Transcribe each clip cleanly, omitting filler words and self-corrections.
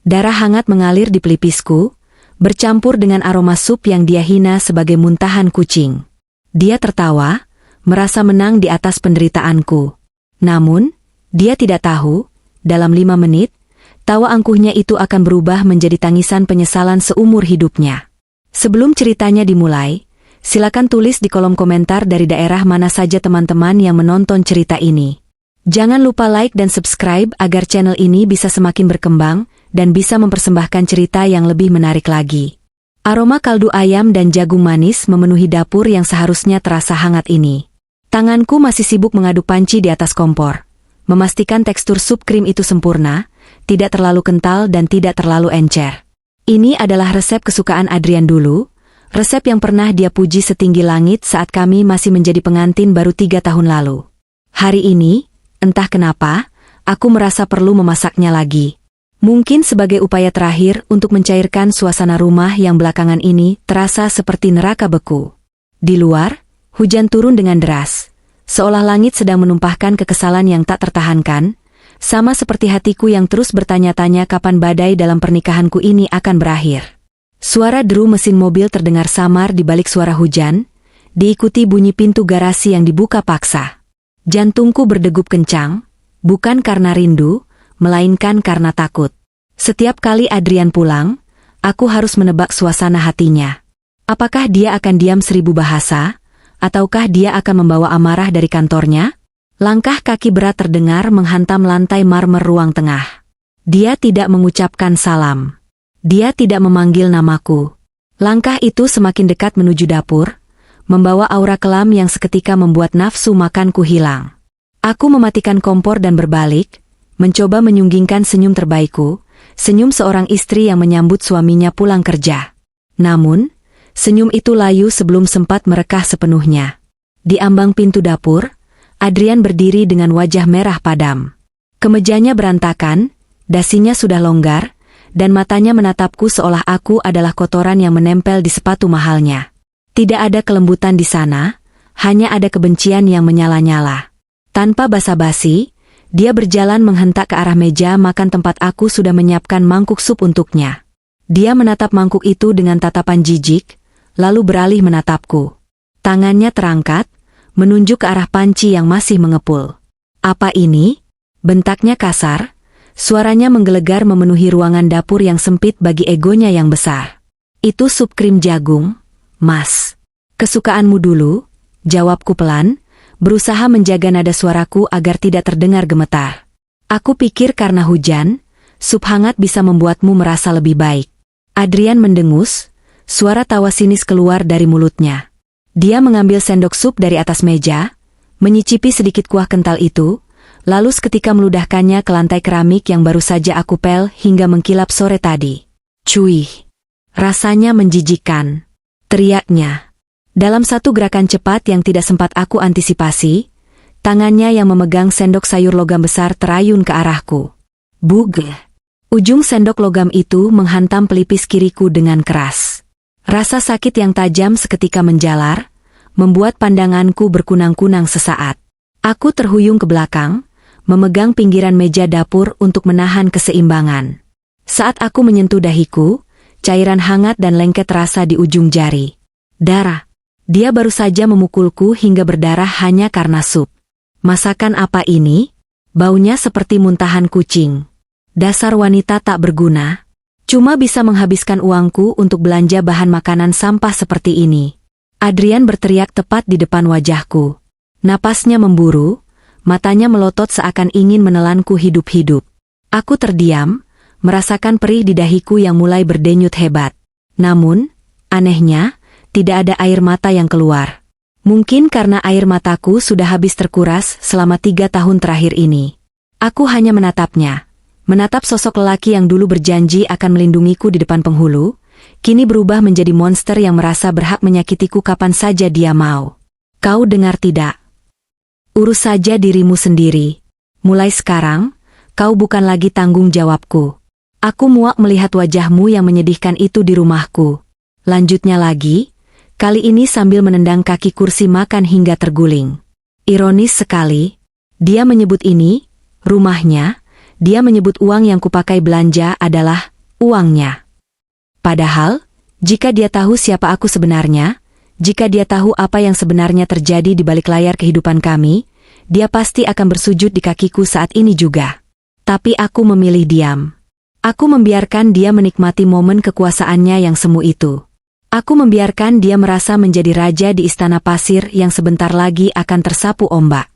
Darah hangat mengalir di pelipisku, bercampur dengan aroma sup yang dia hina sebagai muntahan kucing. Dia tertawa, merasa menang di atas penderitaanku. Namun, dia tidak tahu, dalam 5 menit, tawa angkuhnya itu akan berubah menjadi tangisan penyesalan seumur hidupnya. Sebelum ceritanya dimulai, silakan tulis di kolom komentar dari daerah mana saja teman-teman yang menonton cerita ini. Jangan lupa like dan subscribe agar channel ini bisa semakin berkembang dan bisa mempersembahkan cerita yang lebih menarik lagi. Aroma kaldu ayam dan jagung manis memenuhi dapur yang seharusnya terasa hangat ini. Tanganku masih sibuk mengaduk panci di atas kompor, memastikan tekstur sup krim itu sempurna, tidak terlalu kental dan tidak terlalu encer. Ini adalah resep kesukaan Adrian dulu, resep yang pernah dia puji setinggi langit saat kami masih menjadi pengantin baru 3 tahun lalu. Hari ini, entah kenapa, aku merasa perlu memasaknya lagi. Mungkin sebagai upaya terakhir untuk mencairkan suasana rumah yang belakangan ini terasa seperti neraka beku. Di luar, hujan turun dengan deras, seolah langit sedang menumpahkan kekesalan yang tak tertahankan, sama seperti hatiku yang terus bertanya-tanya kapan badai dalam pernikahanku ini akan berakhir. Suara deru mesin mobil terdengar samar di balik suara hujan, diikuti bunyi pintu garasi yang dibuka paksa. Jantungku berdegup kencang, bukan karena rindu, melainkan karena takut. Setiap kali Adrian pulang, aku harus menebak suasana hatinya. Apakah dia akan diam 1000 bahasa, ataukah dia akan membawa amarah dari kantornya? Langkah kaki berat terdengar menghantam lantai marmer ruang tengah. Dia tidak mengucapkan salam. Dia tidak memanggil namaku. Langkah itu semakin dekat menuju dapur, membawa aura kelam yang seketika membuat nafsu makanku hilang. Aku mematikan kompor dan berbalik, mencoba menyunggingkan senyum terbaikku, senyum seorang istri yang menyambut suaminya pulang kerja. Namun, senyum itu layu sebelum sempat merekah sepenuhnya. Di ambang pintu dapur, Adrian berdiri dengan wajah merah padam. Kemejanya berantakan, dasinya sudah longgar, dan matanya menatapku seolah aku adalah kotoran yang menempel di sepatu mahalnya. Tidak ada kelembutan di sana, hanya ada kebencian yang menyala-nyala. Tanpa basa-basi, dia berjalan menghentak ke arah meja makan tempat aku sudah menyiapkan mangkuk sup untuknya. Dia menatap mangkuk itu dengan tatapan jijik, lalu beralih menatapku. Tangannya terangkat, menunjuk ke arah panci yang masih mengepul. "Apa ini?" bentaknya kasar, suaranya menggelegar memenuhi ruangan dapur yang sempit bagi egonya yang besar. "Itu sup krim jagung, Mas. Kesukaanmu dulu," jawabku pelan, berusaha menjaga nada suaraku agar tidak terdengar gemetar. "Aku pikir karena hujan, sup hangat bisa membuatmu merasa lebih baik." Adrian mendengus, suara tawa sinis keluar dari mulutnya. Dia mengambil sendok sup dari atas meja, menyicipi sedikit kuah kental itu, lalu seketika meludahkannya ke lantai keramik yang baru saja aku pel hingga mengkilap sore tadi. "Cuih! Rasanya menjijikkan!" teriaknya. Dalam satu gerakan cepat yang tidak sempat aku antisipasi, tangannya yang memegang sendok sayur logam besar terayun ke arahku. Bug! Ujung sendok logam itu menghantam pelipis kiriku dengan keras. Rasa sakit yang tajam seketika menjalar, membuat pandanganku berkunang-kunang sesaat. Aku terhuyung ke belakang, memegang pinggiran meja dapur untuk menahan keseimbangan. Saat aku menyentuh dahiku, cairan hangat dan lengket terasa di ujung jari. Darah. Dia baru saja memukulku hingga berdarah hanya karena sup. Masakan apa ini? Baunya seperti muntahan kucing. Dasar wanita tak berguna. Cuma bisa menghabiskan uangku untuk belanja bahan makanan sampah seperti ini. Adrian berteriak tepat di depan wajahku. Napasnya memburu, matanya melotot seakan ingin menelanku hidup-hidup. Aku terdiam, merasakan perih di dahiku yang mulai berdenyut hebat. Namun, anehnya, tidak ada air mata yang keluar. Mungkin karena air mataku sudah habis terkuras selama 3 tahun terakhir ini. Aku hanya menatapnya. Menatap sosok lelaki yang dulu berjanji akan melindungiku di depan penghulu, kini berubah menjadi monster yang merasa berhak menyakitiku kapan saja dia mau. "Kau dengar tidak? Urus saja dirimu sendiri. Mulai sekarang, kau bukan lagi tanggung jawabku." Aku muak melihat wajahmu yang menyedihkan itu di rumahku. Lanjutnya lagi, kali ini sambil menendang kaki kursi makan hingga terguling. Ironis sekali, dia menyebut ini, rumahnya, dia menyebut uang yang kupakai belanja adalah uangnya. Padahal, jika dia tahu siapa aku sebenarnya, jika dia tahu apa yang sebenarnya terjadi di balik layar kehidupan kami, dia pasti akan bersujud di kakiku saat ini juga. Tapi aku memilih diam. Aku membiarkan dia menikmati momen kekuasaannya yang semu itu. Aku membiarkan dia merasa menjadi raja di istana pasir yang sebentar lagi akan tersapu ombak.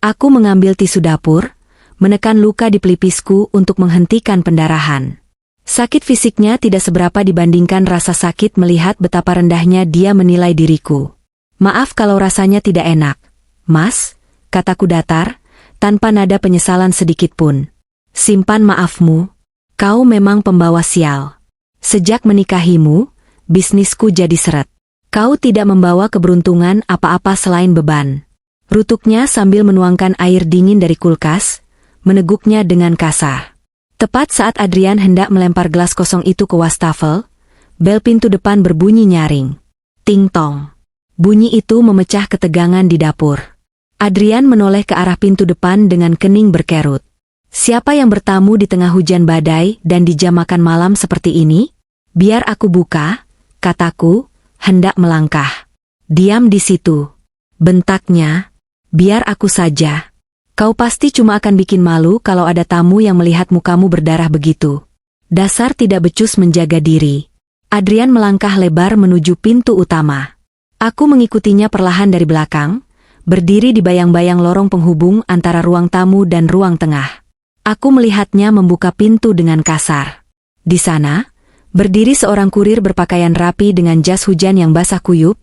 Aku mengambil tisu dapur, menekan luka di pelipisku untuk menghentikan pendarahan. Sakit fisiknya tidak seberapa dibandingkan rasa sakit melihat betapa rendahnya dia menilai diriku. Maaf kalau rasanya tidak enak, Mas, kataku datar, tanpa nada penyesalan sedikit pun. Simpan maafmu, kau memang pembawa sial. Sejak menikahimu, bisnisku jadi seret. Kau tidak membawa keberuntungan apa-apa selain beban. Rutuknya sambil menuangkan air dingin dari kulkas, meneguknya dengan kasar. Tepat saat Adrian hendak melempar gelas kosong itu ke wastafel, bel pintu depan berbunyi nyaring. Ting tong. Bunyi itu memecah ketegangan di dapur. Adrian menoleh ke arah pintu depan dengan kening berkerut. Siapa yang bertamu di tengah hujan badai dan di jam makan malam seperti ini? Biar aku buka, kataku, hendak melangkah. Diam di situ, bentaknya. Biar aku saja. Kau pasti cuma akan bikin malu kalau ada tamu yang melihat mukamu berdarah begitu. Dasar tidak becus menjaga diri. Adrian melangkah lebar menuju pintu utama. Aku mengikutinya perlahan dari belakang, berdiri di bayang-bayang lorong penghubung antara ruang tamu dan ruang tengah. Aku melihatnya membuka pintu dengan kasar. Di sana, berdiri seorang kurir berpakaian rapi dengan jas hujan yang basah kuyup,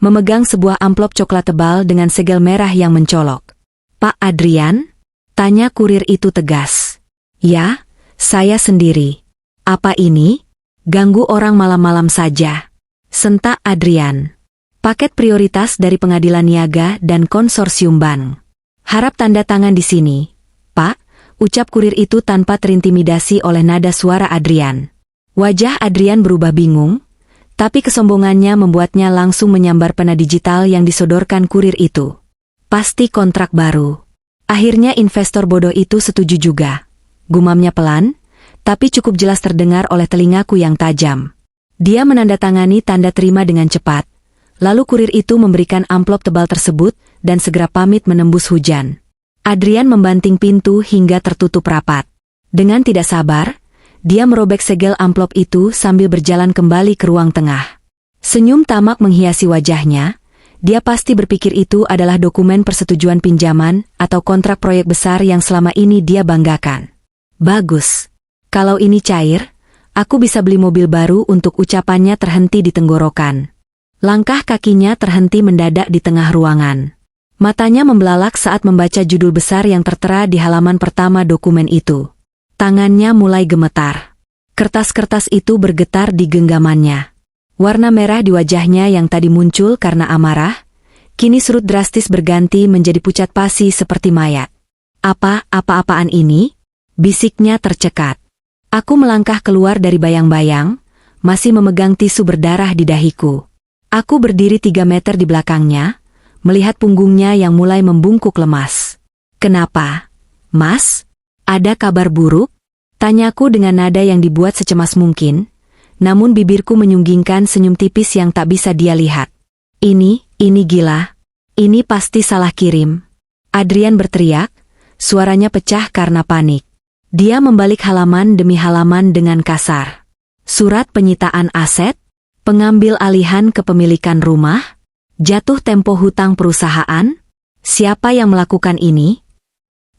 memegang sebuah amplop coklat tebal dengan segel merah yang mencolok. Pak Adrian? Tanya kurir itu tegas. Ya, saya sendiri. Apa ini? Ganggu orang malam-malam saja. Sentak Adrian. Paket prioritas dari Pengadilan Niaga dan Konsorsium Bank. Harap tanda tangan di sini, Pak, ucap kurir itu tanpa terintimidasi oleh nada suara Adrian. Wajah Adrian berubah bingung, tapi kesombongannya membuatnya langsung menyambar pena digital yang disodorkan kurir itu. Pasti kontrak baru. Akhirnya investor bodoh itu setuju juga. Gumamnya pelan, tapi cukup jelas terdengar oleh telingaku yang tajam. Dia menandatangani tanda terima dengan cepat. Lalu kurir itu memberikan amplop tebal tersebut dan segera pamit menembus hujan. Adrian membanting pintu hingga tertutup rapat. Dengan tidak sabar, dia merobek segel amplop itu sambil berjalan kembali ke ruang tengah. Senyum tamak menghiasi wajahnya. Dia pasti berpikir itu adalah dokumen persetujuan pinjaman atau kontrak proyek besar yang selama ini dia banggakan. Bagus. Kalau ini cair, aku bisa beli mobil baru untuk ucapannya terhenti di tenggorokan. Langkah kakinya terhenti mendadak di tengah ruangan. Matanya membelalak saat membaca judul besar yang tertera di halaman pertama dokumen itu. Tangannya mulai gemetar. Kertas-kertas itu bergetar di genggamannya. Warna merah di wajahnya yang tadi muncul karena amarah, kini surut drastis berganti menjadi pucat pasi seperti mayat. Apa-apaan ini? Bisiknya tercekat. Aku melangkah keluar dari bayang-bayang, masih memegang tisu berdarah di dahiku. Aku berdiri 3 meter di belakangnya, melihat punggungnya yang mulai membungkuk lemas. Kenapa? Mas? Ada kabar buruk? Tanyaku dengan nada yang dibuat secemas mungkin. Namun bibirku menyunggingkan senyum tipis yang tak bisa dia lihat. Ini gila. Ini pasti salah kirim. Adrian berteriak, suaranya pecah karena panik. Dia membalik halaman demi halaman dengan kasar. Surat penyitaan aset, pengambil alihan kepemilikan rumah, jatuh tempo hutang perusahaan. Siapa yang melakukan ini?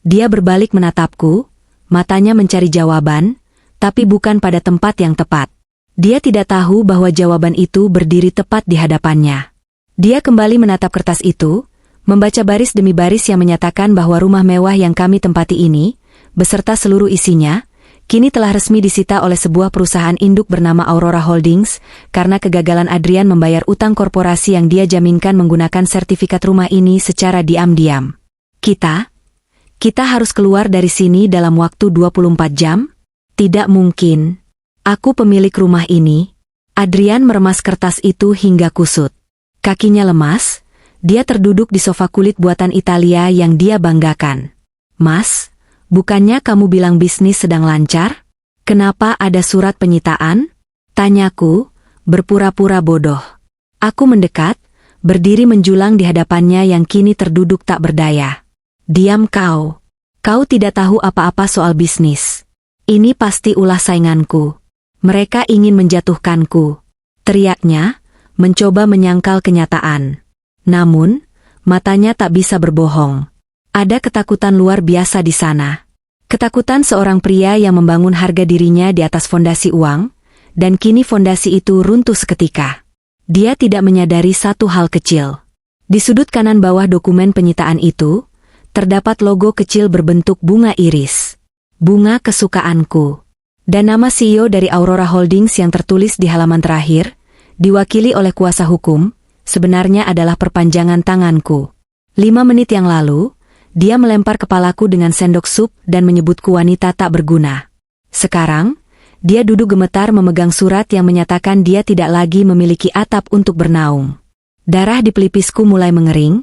Dia berbalik menatapku, matanya mencari jawaban, tapi bukan pada tempat yang tepat. Dia tidak tahu bahwa jawaban itu berdiri tepat di hadapannya. Dia kembali menatap kertas itu, membaca baris demi baris yang menyatakan bahwa rumah mewah yang kami tempati ini, beserta seluruh isinya, kini telah resmi disita oleh sebuah perusahaan induk bernama Aurora Holdings, karena kegagalan Adrian membayar utang korporasi yang dia jaminkan menggunakan sertifikat rumah ini secara diam-diam. Kita harus keluar dari sini dalam waktu 24 jam? Tidak mungkin. Aku pemilik rumah ini. Adrian meremas kertas itu hingga kusut. Kakinya lemas, dia terduduk di sofa kulit buatan Italia yang dia banggakan. Mas, bukannya kamu bilang bisnis sedang lancar? Kenapa ada surat penyitaan? Tanyaku, berpura-pura bodoh. Aku mendekat, berdiri menjulang di hadapannya yang kini terduduk tak berdaya. Diam kau. Kau tidak tahu apa-apa soal bisnis. Ini pasti ulah sainganku. Mereka ingin menjatuhkanku. Teriaknya, mencoba menyangkal kenyataan. Namun, matanya tak bisa berbohong. Ada ketakutan luar biasa di sana. Ketakutan seorang pria yang membangun harga dirinya di atas fondasi uang, dan kini fondasi itu runtuh seketika. Dia tidak menyadari satu hal kecil. Di sudut kanan bawah dokumen penyitaan itu, terdapat logo kecil berbentuk bunga iris. Bunga kesukaanku. Dan nama CEO dari Aurora Holdings yang tertulis di halaman terakhir, diwakili oleh kuasa hukum, sebenarnya adalah perpanjangan tanganku. 5 menit yang lalu, dia melempar kepalaku dengan sendok sup dan menyebutku wanita tak berguna. Sekarang, dia duduk gemetar memegang surat yang menyatakan dia tidak lagi memiliki atap untuk bernaung. Darah di pelipisku mulai mengering,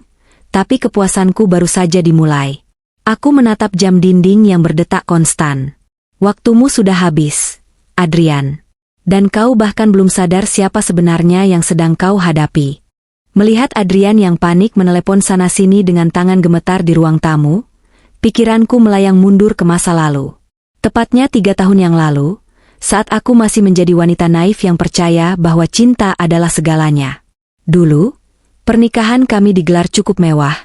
tapi kepuasanku baru saja dimulai. Aku menatap jam dinding yang berdetak konstan. Waktumu sudah habis, Adrian. Dan kau bahkan belum sadar siapa sebenarnya yang sedang kau hadapi. Melihat Adrian yang panik menelepon sana-sini dengan tangan gemetar di ruang tamu, pikiranku melayang mundur ke masa lalu. Tepatnya 3 tahun yang lalu, saat aku masih menjadi wanita naif yang percaya bahwa cinta adalah segalanya. Dulu, pernikahan kami digelar cukup mewah,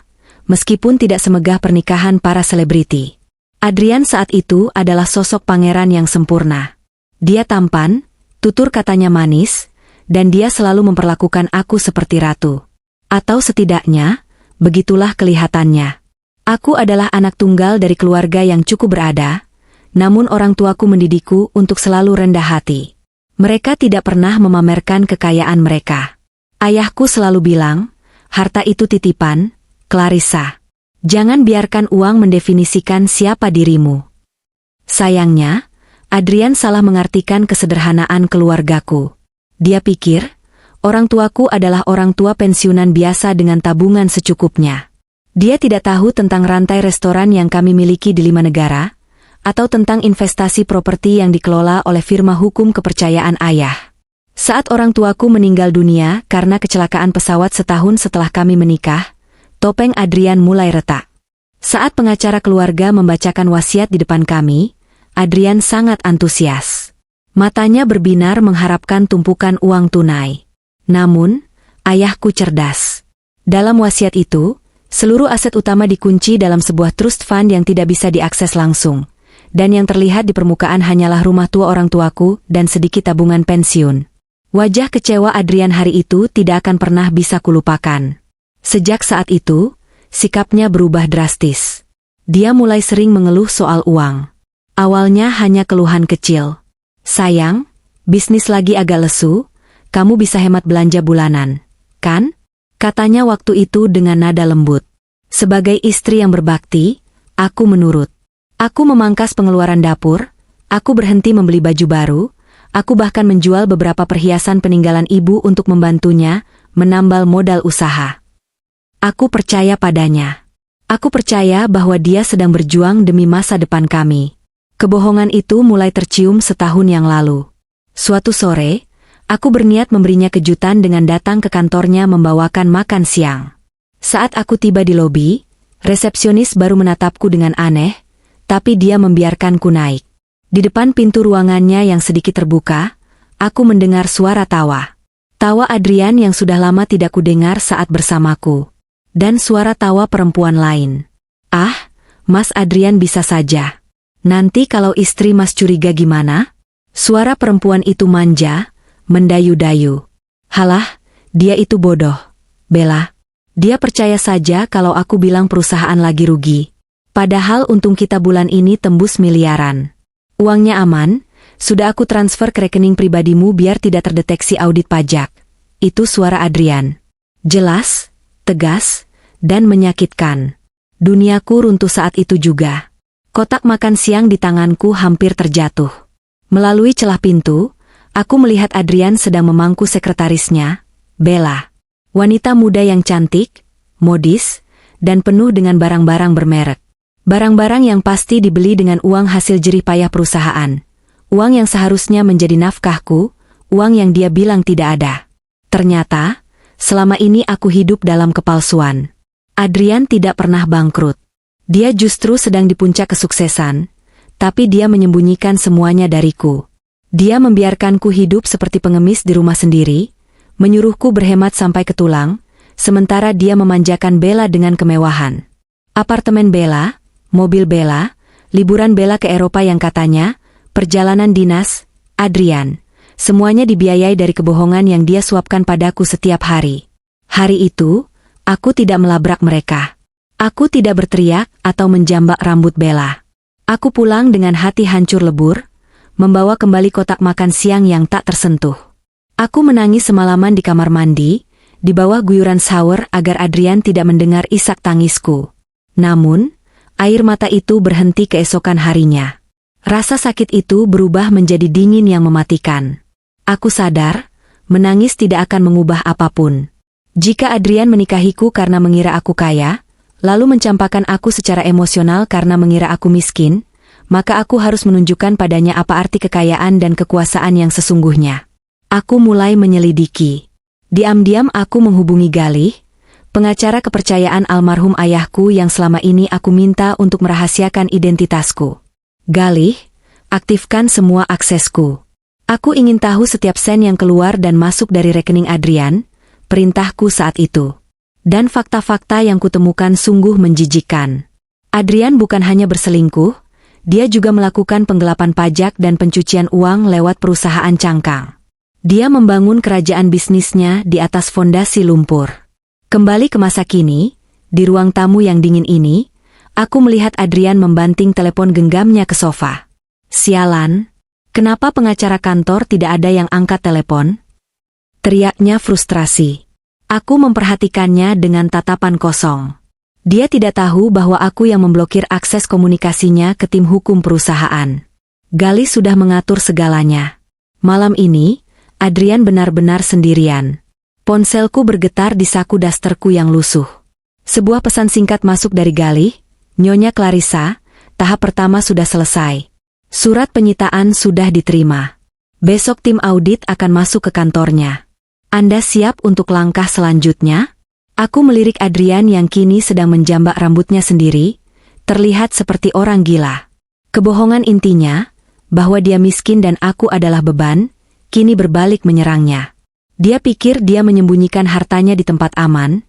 meskipun tidak semegah pernikahan para selebriti. Adrian saat itu adalah sosok pangeran yang sempurna. Dia tampan, tutur katanya manis, dan dia selalu memperlakukan aku seperti ratu. Atau setidaknya, begitulah kelihatannya. Aku adalah anak tunggal dari keluarga yang cukup berada, namun orang tuaku mendidikku untuk selalu rendah hati. Mereka tidak pernah memamerkan kekayaan mereka. Ayahku selalu bilang, harta itu titipan, Clarissa. Jangan biarkan uang mendefinisikan siapa dirimu. Sayangnya, Adrian salah mengartikan kesederhanaan keluargaku. Dia pikir, orang tuaku adalah orang tua pensiunan biasa dengan tabungan secukupnya. Dia tidak tahu tentang rantai restoran yang kami miliki di 5 negara, atau tentang investasi properti yang dikelola oleh firma hukum kepercayaan ayah. Saat orang tuaku meninggal dunia karena kecelakaan pesawat setahun setelah kami menikah, topeng Adrian mulai retak. Saat pengacara keluarga membacakan wasiat di depan kami, Adrian sangat antusias. Matanya berbinar mengharapkan tumpukan uang tunai. Namun, ayahku cerdas. Dalam wasiat itu, seluruh aset utama dikunci dalam sebuah trust fund yang tidak bisa diakses langsung. Dan yang terlihat di permukaan hanyalah rumah tua orang tuaku dan sedikit tabungan pensiun. Wajah kecewa Adrian hari itu tidak akan pernah bisa kulupakan. Sejak saat itu, sikapnya berubah drastis. Dia mulai sering mengeluh soal uang. Awalnya hanya keluhan kecil. Sayang, bisnis lagi agak lesu, kamu bisa hemat belanja bulanan, kan? Katanya waktu itu dengan nada lembut. Sebagai istri yang berbakti, aku menurut. Aku memangkas pengeluaran dapur, aku berhenti membeli baju baru, aku bahkan menjual beberapa perhiasan peninggalan ibu untuk membantunya, menambal modal usaha. Aku percaya padanya. Aku percaya bahwa dia sedang berjuang demi masa depan kami. Kebohongan itu mulai tercium setahun yang lalu. Suatu sore, aku berniat memberinya kejutan dengan datang ke kantornya membawakan makan siang. Saat aku tiba di lobi, resepsionis baru menatapku dengan aneh, tapi dia membiarkanku naik. Di depan pintu ruangannya yang sedikit terbuka, aku mendengar suara tawa. Tawa Adrian yang sudah lama tidak kudengar saat bersamaku. Dan suara tawa perempuan lain. Ah, Mas Adrian bisa saja. Nanti kalau istri Mas curiga gimana? Suara perempuan itu manja, mendayu-dayu. Halah, dia itu bodoh, Bella. Dia percaya saja kalau aku bilang perusahaan lagi rugi. Padahal untung kita bulan ini tembus miliaran. Uangnya aman, sudah aku transfer ke rekening pribadimu biar tidak terdeteksi audit pajak. Itu suara Adrian. Jelas, tegas, dan menyakitkan. Duniaku runtuh saat itu juga. Kotak makan siang di tanganku hampir terjatuh. Melalui celah pintu, aku melihat Adrian sedang memangku sekretarisnya, Bella. Wanita muda yang cantik, modis, dan penuh dengan barang-barang bermerek. Barang-barang yang pasti dibeli dengan uang hasil jerih payah perusahaan. Uang yang seharusnya menjadi nafkahku, uang yang dia bilang tidak ada. Ternyata, selama ini aku hidup dalam kepalsuan. Adrian tidak pernah bangkrut. Dia justru sedang di puncak kesuksesan, tapi dia menyembunyikan semuanya dariku. Dia membiarkanku hidup seperti pengemis di rumah sendiri, menyuruhku berhemat sampai ke tulang, sementara dia memanjakan Bella dengan kemewahan. Apartemen Bella, mobil Bella, liburan Bella ke Eropa yang katanya, perjalanan dinas, Adrian, semuanya dibiayai dari kebohongan yang dia suapkan padaku setiap hari. Hari itu, aku tidak melabrak mereka. Aku tidak berteriak atau menjambak rambut Bella. Aku pulang dengan hati hancur lebur, membawa kembali kotak makan siang yang tak tersentuh. Aku menangis semalaman di kamar mandi, di bawah guyuran shower agar Adrian tidak mendengar isak tangisku. Namun, air mata itu berhenti keesokan harinya. Rasa sakit itu berubah menjadi dingin yang mematikan. Aku sadar, menangis tidak akan mengubah apapun. Jika Adrian menikahiku karena mengira aku kaya, lalu mencampakkan aku secara emosional karena mengira aku miskin, maka aku harus menunjukkan padanya apa arti kekayaan dan kekuasaan yang sesungguhnya. Aku mulai menyelidiki. Diam-diam aku menghubungi Galih, pengacara kepercayaan almarhum ayahku yang selama ini aku minta untuk merahasiakan identitasku. Galih, aktifkan semua aksesku. Aku ingin tahu setiap sen yang keluar dan masuk dari rekening Adrian, perintahku saat itu. Dan fakta-fakta yang kutemukan sungguh menjijikkan. Adrian bukan hanya berselingkuh, dia juga melakukan penggelapan pajak dan pencucian uang lewat perusahaan cangkang. Dia membangun kerajaan bisnisnya di atas fondasi lumpur. Kembali ke masa kini, di ruang tamu yang dingin ini, aku melihat Adrian membanting telepon genggamnya ke sofa. Sialan, kenapa pengacara kantor tidak ada yang angkat telepon? Teriaknya frustrasi. Aku memperhatikannya dengan tatapan kosong. Dia tidak tahu bahwa aku yang memblokir akses komunikasinya ke tim hukum perusahaan. Galih sudah mengatur segalanya. Malam ini, Adrian benar-benar sendirian. Ponselku bergetar di saku dasterku yang lusuh. Sebuah pesan singkat masuk dari Galih. Nyonya Clarissa, tahap pertama sudah selesai. Surat penyitaan sudah diterima. Besok tim audit akan masuk ke kantornya. Anda siap untuk langkah selanjutnya? Aku melirik Adrian yang kini sedang menjambak rambutnya sendiri, terlihat seperti orang gila. Kebohongan intinya, bahwa dia miskin dan aku adalah beban, kini berbalik menyerangnya. Dia pikir dia menyembunyikan hartanya di tempat aman,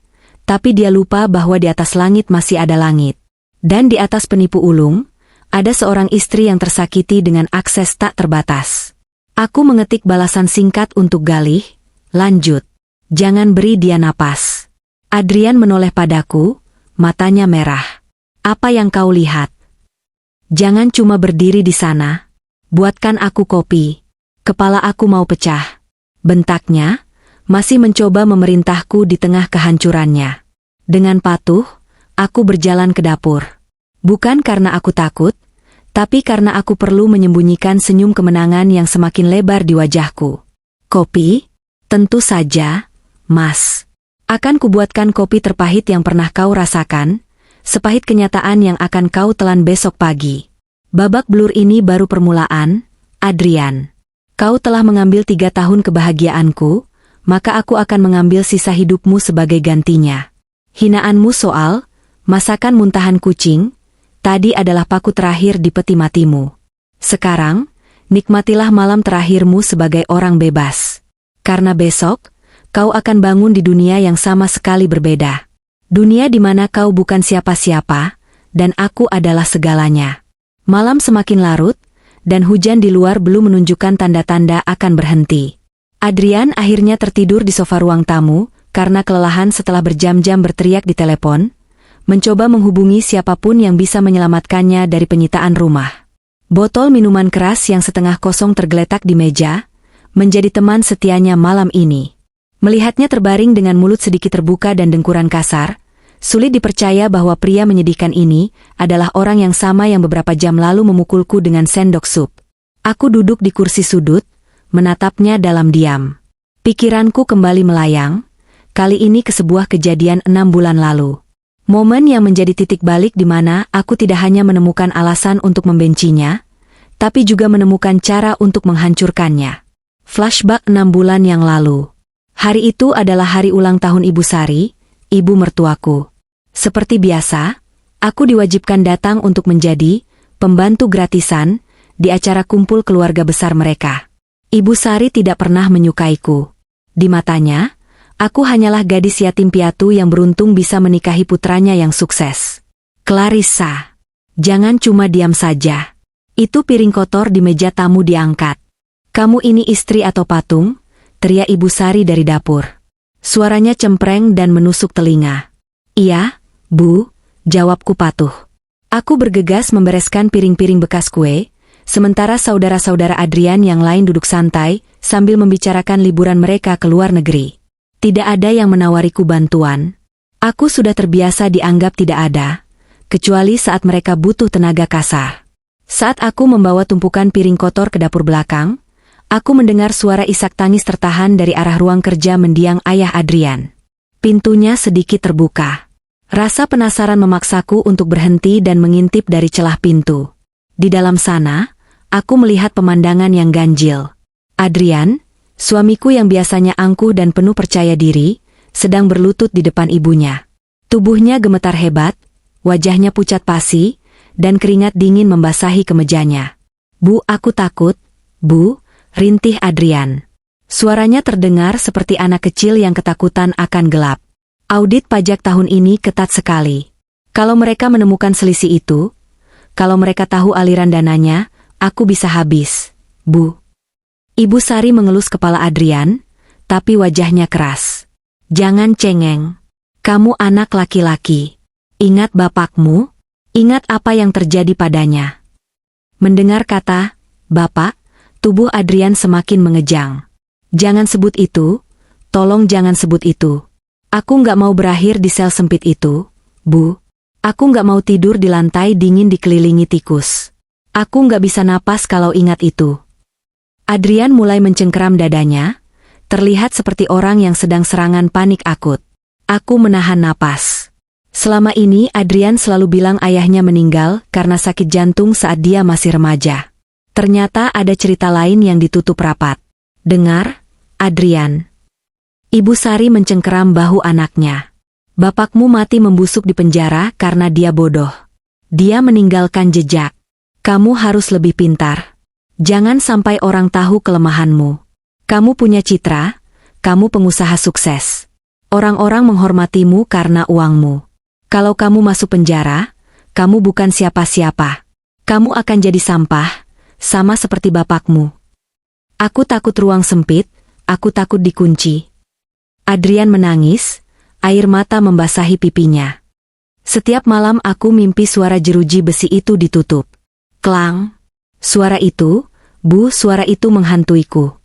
tapi dia lupa bahwa di atas langit masih ada langit. Dan di atas penipu ulung, ada seorang istri yang tersakiti dengan akses tak terbatas. Aku mengetik balasan singkat untuk Galih, lanjut. Jangan beri dia napas. Adrian menoleh padaku, matanya merah. Apa yang kau lihat? Jangan cuma berdiri di sana. Buatkan aku kopi. Kepala aku mau pecah. Bentaknya, masih mencoba memerintahku di tengah kehancurannya. Dengan patuh, aku berjalan ke dapur. Bukan karena aku takut, tapi karena aku perlu menyembunyikan senyum kemenangan yang semakin lebar di wajahku. Kopi? Tentu saja, Mas. Akan kubuatkan kopi terpahit yang pernah kau rasakan, sepahit kenyataan yang akan kau telan besok pagi. Babak belur ini baru permulaan, Adrian. Kau telah mengambil 3 tahun kebahagiaanku, maka aku akan mengambil sisa hidupmu sebagai gantinya. Hinaanmu soal masakan muntahan kucing, tadi adalah paku terakhir di peti matimu. Sekarang, nikmatilah malam terakhirmu sebagai orang bebas. Karena besok, kau akan bangun di dunia yang sama sekali berbeda. Dunia di mana kau bukan siapa-siapa, dan aku adalah segalanya. Malam semakin larut, dan hujan di luar belum menunjukkan tanda-tanda akan berhenti. Adrian akhirnya tertidur di sofa ruang tamu, karena kelelahan setelah berjam-jam berteriak di telepon, mencoba menghubungi siapapun yang bisa menyelamatkannya dari penyitaan rumah. Botol minuman keras yang setengah kosong tergeletak di meja, menjadi teman setianya malam ini. Melihatnya terbaring dengan mulut sedikit terbuka dan dengkuran kasar, sulit dipercaya bahwa pria menyedihkan ini adalah orang yang sama yang beberapa jam lalu memukulku dengan sendok sup. Aku duduk di kursi sudut, menatapnya dalam diam. Pikiranku kembali melayang, kali ini ke sebuah kejadian 6 bulan lalu. Momen yang menjadi titik balik di mana aku tidak hanya menemukan alasan untuk membencinya, tapi juga menemukan cara untuk menghancurkannya. Flashback 6 bulan yang lalu. Hari itu adalah hari ulang tahun Ibu Sari, ibu mertuaku. Seperti biasa, aku diwajibkan datang untuk menjadi pembantu gratisan di acara kumpul keluarga besar mereka. Ibu Sari tidak pernah menyukaiku. Di matanya, aku hanyalah gadis yatim piatu yang beruntung bisa menikahi putranya yang sukses. Clarissa, jangan cuma diam saja. Itu piring kotor di meja tamu diangkat. Kamu ini istri atau patung? Teriak Ibu Sari dari dapur. Suaranya cempreng dan menusuk telinga. Iya, Bu, jawabku patuh. Aku bergegas membereskan piring-piring bekas kue, sementara saudara-saudara Adrian yang lain duduk santai sambil membicarakan liburan mereka ke luar negeri. Tidak ada yang menawariku bantuan. Aku sudah terbiasa dianggap tidak ada, kecuali saat mereka butuh tenaga kasar. Saat aku membawa tumpukan piring kotor ke dapur belakang, aku mendengar suara isak tangis tertahan dari arah ruang kerja mendiang ayah Adrian. Pintunya sedikit terbuka. Rasa penasaran memaksaku untuk berhenti dan mengintip dari celah pintu. Di dalam sana, aku melihat pemandangan yang ganjil. Adrian, suamiku yang biasanya angkuh dan penuh percaya diri, sedang berlutut di depan ibunya. Tubuhnya gemetar hebat, wajahnya pucat pasi, dan keringat dingin membasahi kemejanya. Bu, aku takut, Bu, rintih Adrian. Suaranya terdengar seperti anak kecil yang ketakutan akan gelap. Audit pajak tahun ini ketat sekali. Kalau mereka menemukan selisih itu, kalau mereka tahu aliran dananya, aku bisa habis, Bu. Ibu Sari mengelus kepala Adrian, tapi wajahnya keras. Jangan cengeng. Kamu anak laki-laki. Ingat bapakmu. Ingat apa yang terjadi padanya. Mendengar kata, Bapak, tubuh Adrian semakin mengejang. Jangan sebut itu, tolong jangan sebut itu. Aku nggak mau berakhir di sel sempit itu, Bu. Aku nggak mau tidur di lantai dingin dikelilingi tikus. Aku nggak bisa napas kalau ingat itu. Adrian mulai mencengkeram dadanya, terlihat seperti orang yang sedang serangan panik akut. Aku menahan napas. Selama ini Adrian selalu bilang ayahnya meninggal karena sakit jantung saat dia masih remaja. Ternyata ada cerita lain yang ditutup rapat. Dengar, Adrian. Ibu Sari mencengkeram bahu anaknya. Bapakmu mati membusuk di penjara karena dia bodoh. Dia meninggalkan jejak. Kamu harus lebih pintar. Jangan sampai orang tahu kelemahanmu. Kamu punya citra, kamu pengusaha sukses. Orang-orang menghormatimu karena uangmu. Kalau kamu masuk penjara, kamu bukan siapa-siapa. Kamu akan jadi sampah, sama seperti bapakmu. Aku takut ruang sempit, aku takut dikunci. Adrian menangis, air mata membasahi pipinya. Setiap malam aku mimpi suara jeruji besi itu ditutup. Klang. Suara itu, Bu, suara itu menghantuiku.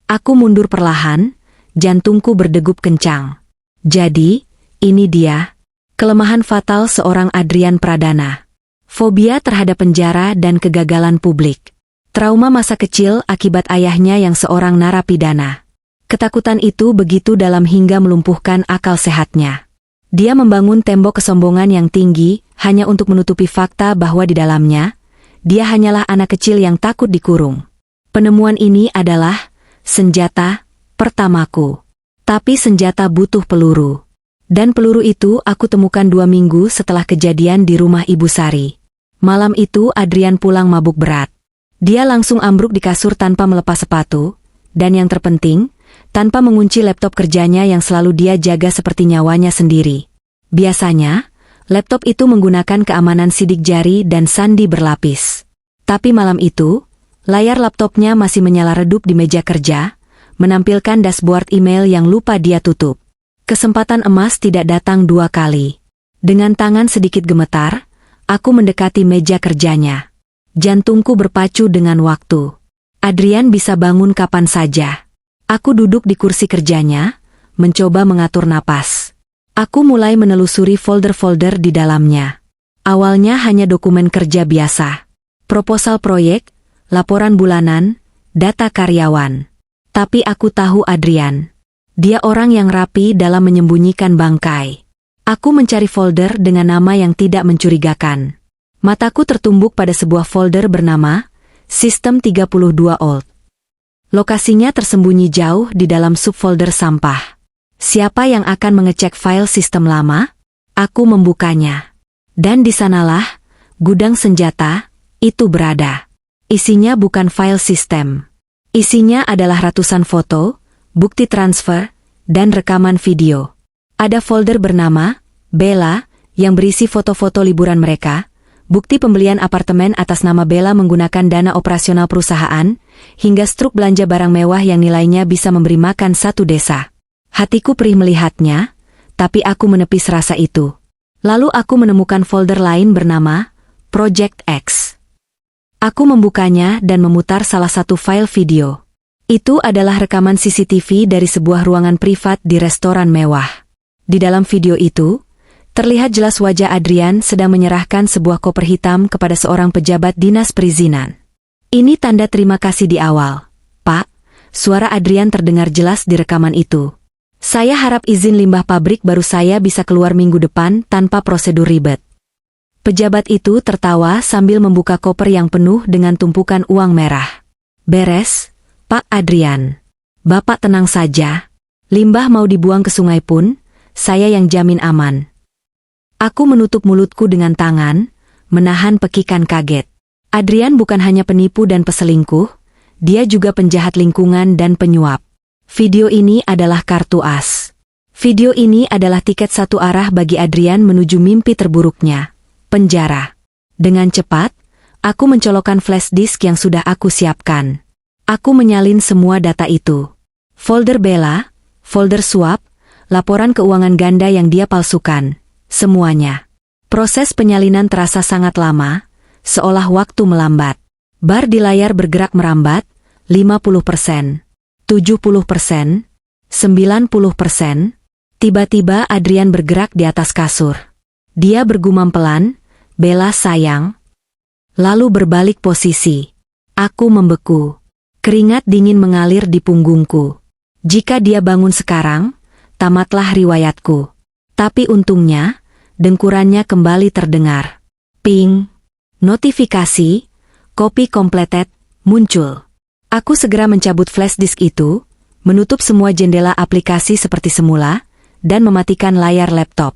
Aku mundur perlahan, jantungku berdegup kencang. Jadi, ini dia. Kelemahan fatal seorang Adrian Pradana. Fobia terhadap penjara dan kegagalan publik. Trauma masa kecil akibat ayahnya yang seorang narapidana. Ketakutan itu begitu dalam hingga melumpuhkan akal sehatnya. Dia membangun tembok kesombongan yang tinggi hanya untuk menutupi fakta bahwa di dalamnya, dia hanyalah anak kecil yang takut dikurung. Penemuan ini adalah senjata pertamaku. Tapi senjata butuh peluru. Dan peluru itu aku temukan 2 minggu setelah kejadian di rumah Ibu Sari. Malam itu Adrian pulang mabuk berat. Dia langsung ambruk di kasur tanpa melepas sepatu, dan yang terpenting, tanpa mengunci laptop kerjanya yang selalu dia jaga seperti nyawanya sendiri. Biasanya, laptop itu menggunakan keamanan sidik jari dan sandi berlapis. Tapi malam itu, layar laptopnya masih menyala redup di meja kerja, menampilkan dashboard email yang lupa dia tutup. Kesempatan emas tidak datang 2 kali. Dengan tangan sedikit gemetar, aku mendekati meja kerjanya. Jantungku berpacu dengan waktu. Adrian bisa bangun kapan saja. Aku duduk di kursi kerjanya, mencoba mengatur napas. Aku mulai menelusuri folder-folder di dalamnya. Awalnya hanya dokumen kerja biasa. Proposal proyek, laporan bulanan, data karyawan. Tapi aku tahu Adrian. Dia orang yang rapi dalam menyembunyikan bangkai. Aku mencari folder dengan nama yang tidak mencurigakan. Mataku tertumbuk pada sebuah folder bernama Sistem 32 Old. Lokasinya tersembunyi jauh di dalam subfolder sampah. Siapa yang akan mengecek file sistem lama? Aku membukanya. Dan di sanalah gudang senjata itu berada. Isinya bukan file sistem. Isinya adalah ratusan foto, bukti transfer, dan rekaman video. Ada folder bernama Bella yang berisi foto-foto liburan mereka, bukti pembelian apartemen atas nama Bella menggunakan dana operasional perusahaan, hingga struk belanja barang mewah yang nilainya bisa memberi makan satu desa. Hatiku perih melihatnya, tapi aku menepis rasa itu. Lalu aku menemukan folder lain bernama Project X. Aku membukanya dan memutar salah satu file video. Itu adalah rekaman CCTV dari sebuah ruangan privat di restoran mewah. Di dalam video itu, terlihat jelas wajah Adrian sedang menyerahkan sebuah koper hitam kepada seorang pejabat dinas perizinan. Ini tanda terima kasih di awal. Pak, suara Adrian terdengar jelas di rekaman itu. Saya harap izin limbah pabrik baru saya bisa keluar minggu depan tanpa prosedur ribet. Pejabat itu tertawa sambil membuka koper yang penuh dengan tumpukan uang merah. Beres, Pak Adrian. Bapak tenang saja. Limbah mau dibuang ke sungai pun, saya yang jamin aman. Aku menutup mulutku dengan tangan, menahan pekikan kaget. Adrian bukan hanya penipu dan peselingkuh, dia juga penjahat lingkungan dan penyuap. Video ini adalah kartu as. Video ini adalah tiket satu arah bagi Adrian menuju mimpi terburuknya, penjara. Dengan cepat, aku mencolokkan flash disk yang sudah aku siapkan. Aku menyalin semua data itu. Folder Bella, folder suap, laporan keuangan ganda yang dia palsukan, semuanya. Proses penyalinan terasa sangat lama, seolah waktu melambat. Bar di layar bergerak merambat, 50%, 70%, 90%. Tiba-tiba Adrian bergerak di atas kasur. Dia bergumam pelan, Bella sayang. Lalu berbalik posisi. Aku membeku. Keringat dingin mengalir di punggungku. Jika dia bangun sekarang, tamatlah riwayatku. Tapi untungnya, dengkurannya kembali terdengar. Ping. Notifikasi, copy completed, muncul. Aku segera mencabut flash disk itu, menutup semua jendela aplikasi seperti semula, dan mematikan layar laptop.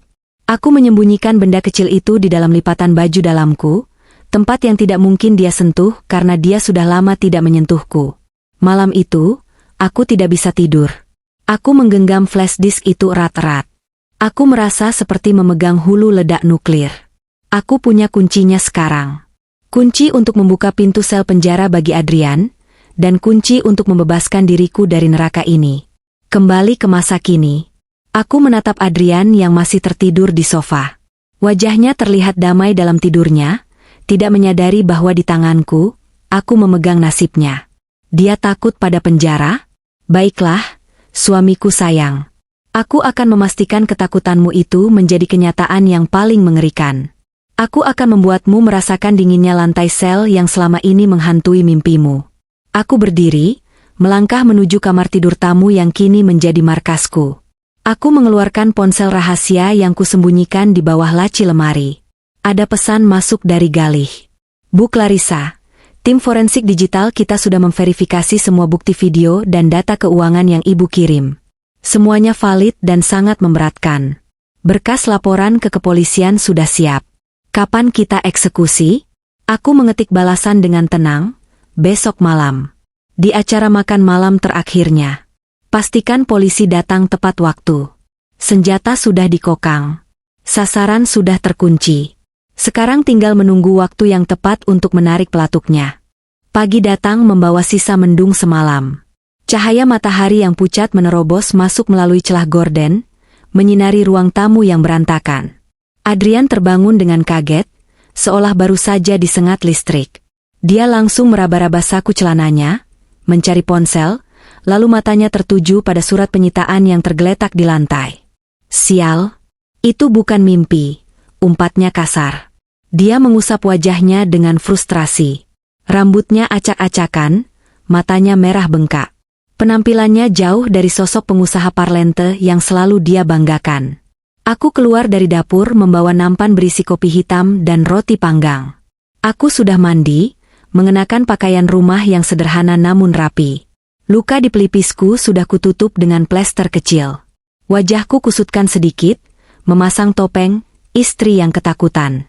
Aku menyembunyikan benda kecil itu di dalam lipatan baju dalamku, tempat yang tidak mungkin dia sentuh karena dia sudah lama tidak menyentuhku. Malam itu, aku tidak bisa tidur. Aku menggenggam flash disk itu erat-erat. Aku merasa seperti memegang hulu ledak nuklir. Aku punya kuncinya sekarang. Kunci untuk membuka pintu sel penjara bagi Adrian, dan kunci untuk membebaskan diriku dari neraka ini. Kembali ke masa kini. Aku menatap Adrian yang masih tertidur di sofa. Wajahnya terlihat damai dalam tidurnya, tidak menyadari bahwa di tanganku, aku memegang nasibnya. Dia takut pada penjara? Baiklah, suamiku sayang. Aku akan memastikan ketakutanmu itu menjadi kenyataan yang paling mengerikan. Aku akan membuatmu merasakan dinginnya lantai sel yang selama ini menghantui mimpimu. Aku berdiri, melangkah menuju kamar tidur tamu yang kini menjadi markasku. Aku mengeluarkan ponsel rahasia yang kusembunyikan di bawah laci lemari. Ada pesan masuk dari Galih. Bu Clarissa, tim forensik digital kita sudah memverifikasi semua bukti video dan data keuangan yang Ibu kirim. Semuanya valid dan sangat memberatkan. Berkas laporan ke kepolisian sudah siap. Kapan kita eksekusi? Aku mengetik balasan dengan tenang, besok malam. Di acara makan malam terakhirnya. Pastikan polisi datang tepat waktu. Senjata sudah dikokang. Sasaran sudah terkunci. Sekarang tinggal menunggu waktu yang tepat untuk menarik pelatuknya. Pagi datang membawa sisa mendung semalam. Cahaya matahari yang pucat menerobos masuk melalui celah gorden, menyinari ruang tamu yang berantakan. Adrian terbangun dengan kaget, seolah baru saja disengat listrik. Dia langsung meraba-raba saku celananya, mencari ponsel, lalu matanya tertuju pada surat penyitaan yang tergeletak di lantai. Sial, itu bukan mimpi, umpatnya kasar. Dia mengusap wajahnya dengan frustrasi. Rambutnya acak-acakan, matanya merah bengkak. Penampilannya jauh dari sosok pengusaha parlente yang selalu dia banggakan. Aku keluar dari dapur membawa nampan berisi kopi hitam dan roti panggang. Aku sudah mandi, mengenakan pakaian rumah yang sederhana namun rapi. Luka di pelipisku sudah kututup dengan plester kecil. Wajahku kusutkan sedikit, memasang topeng, istri yang ketakutan.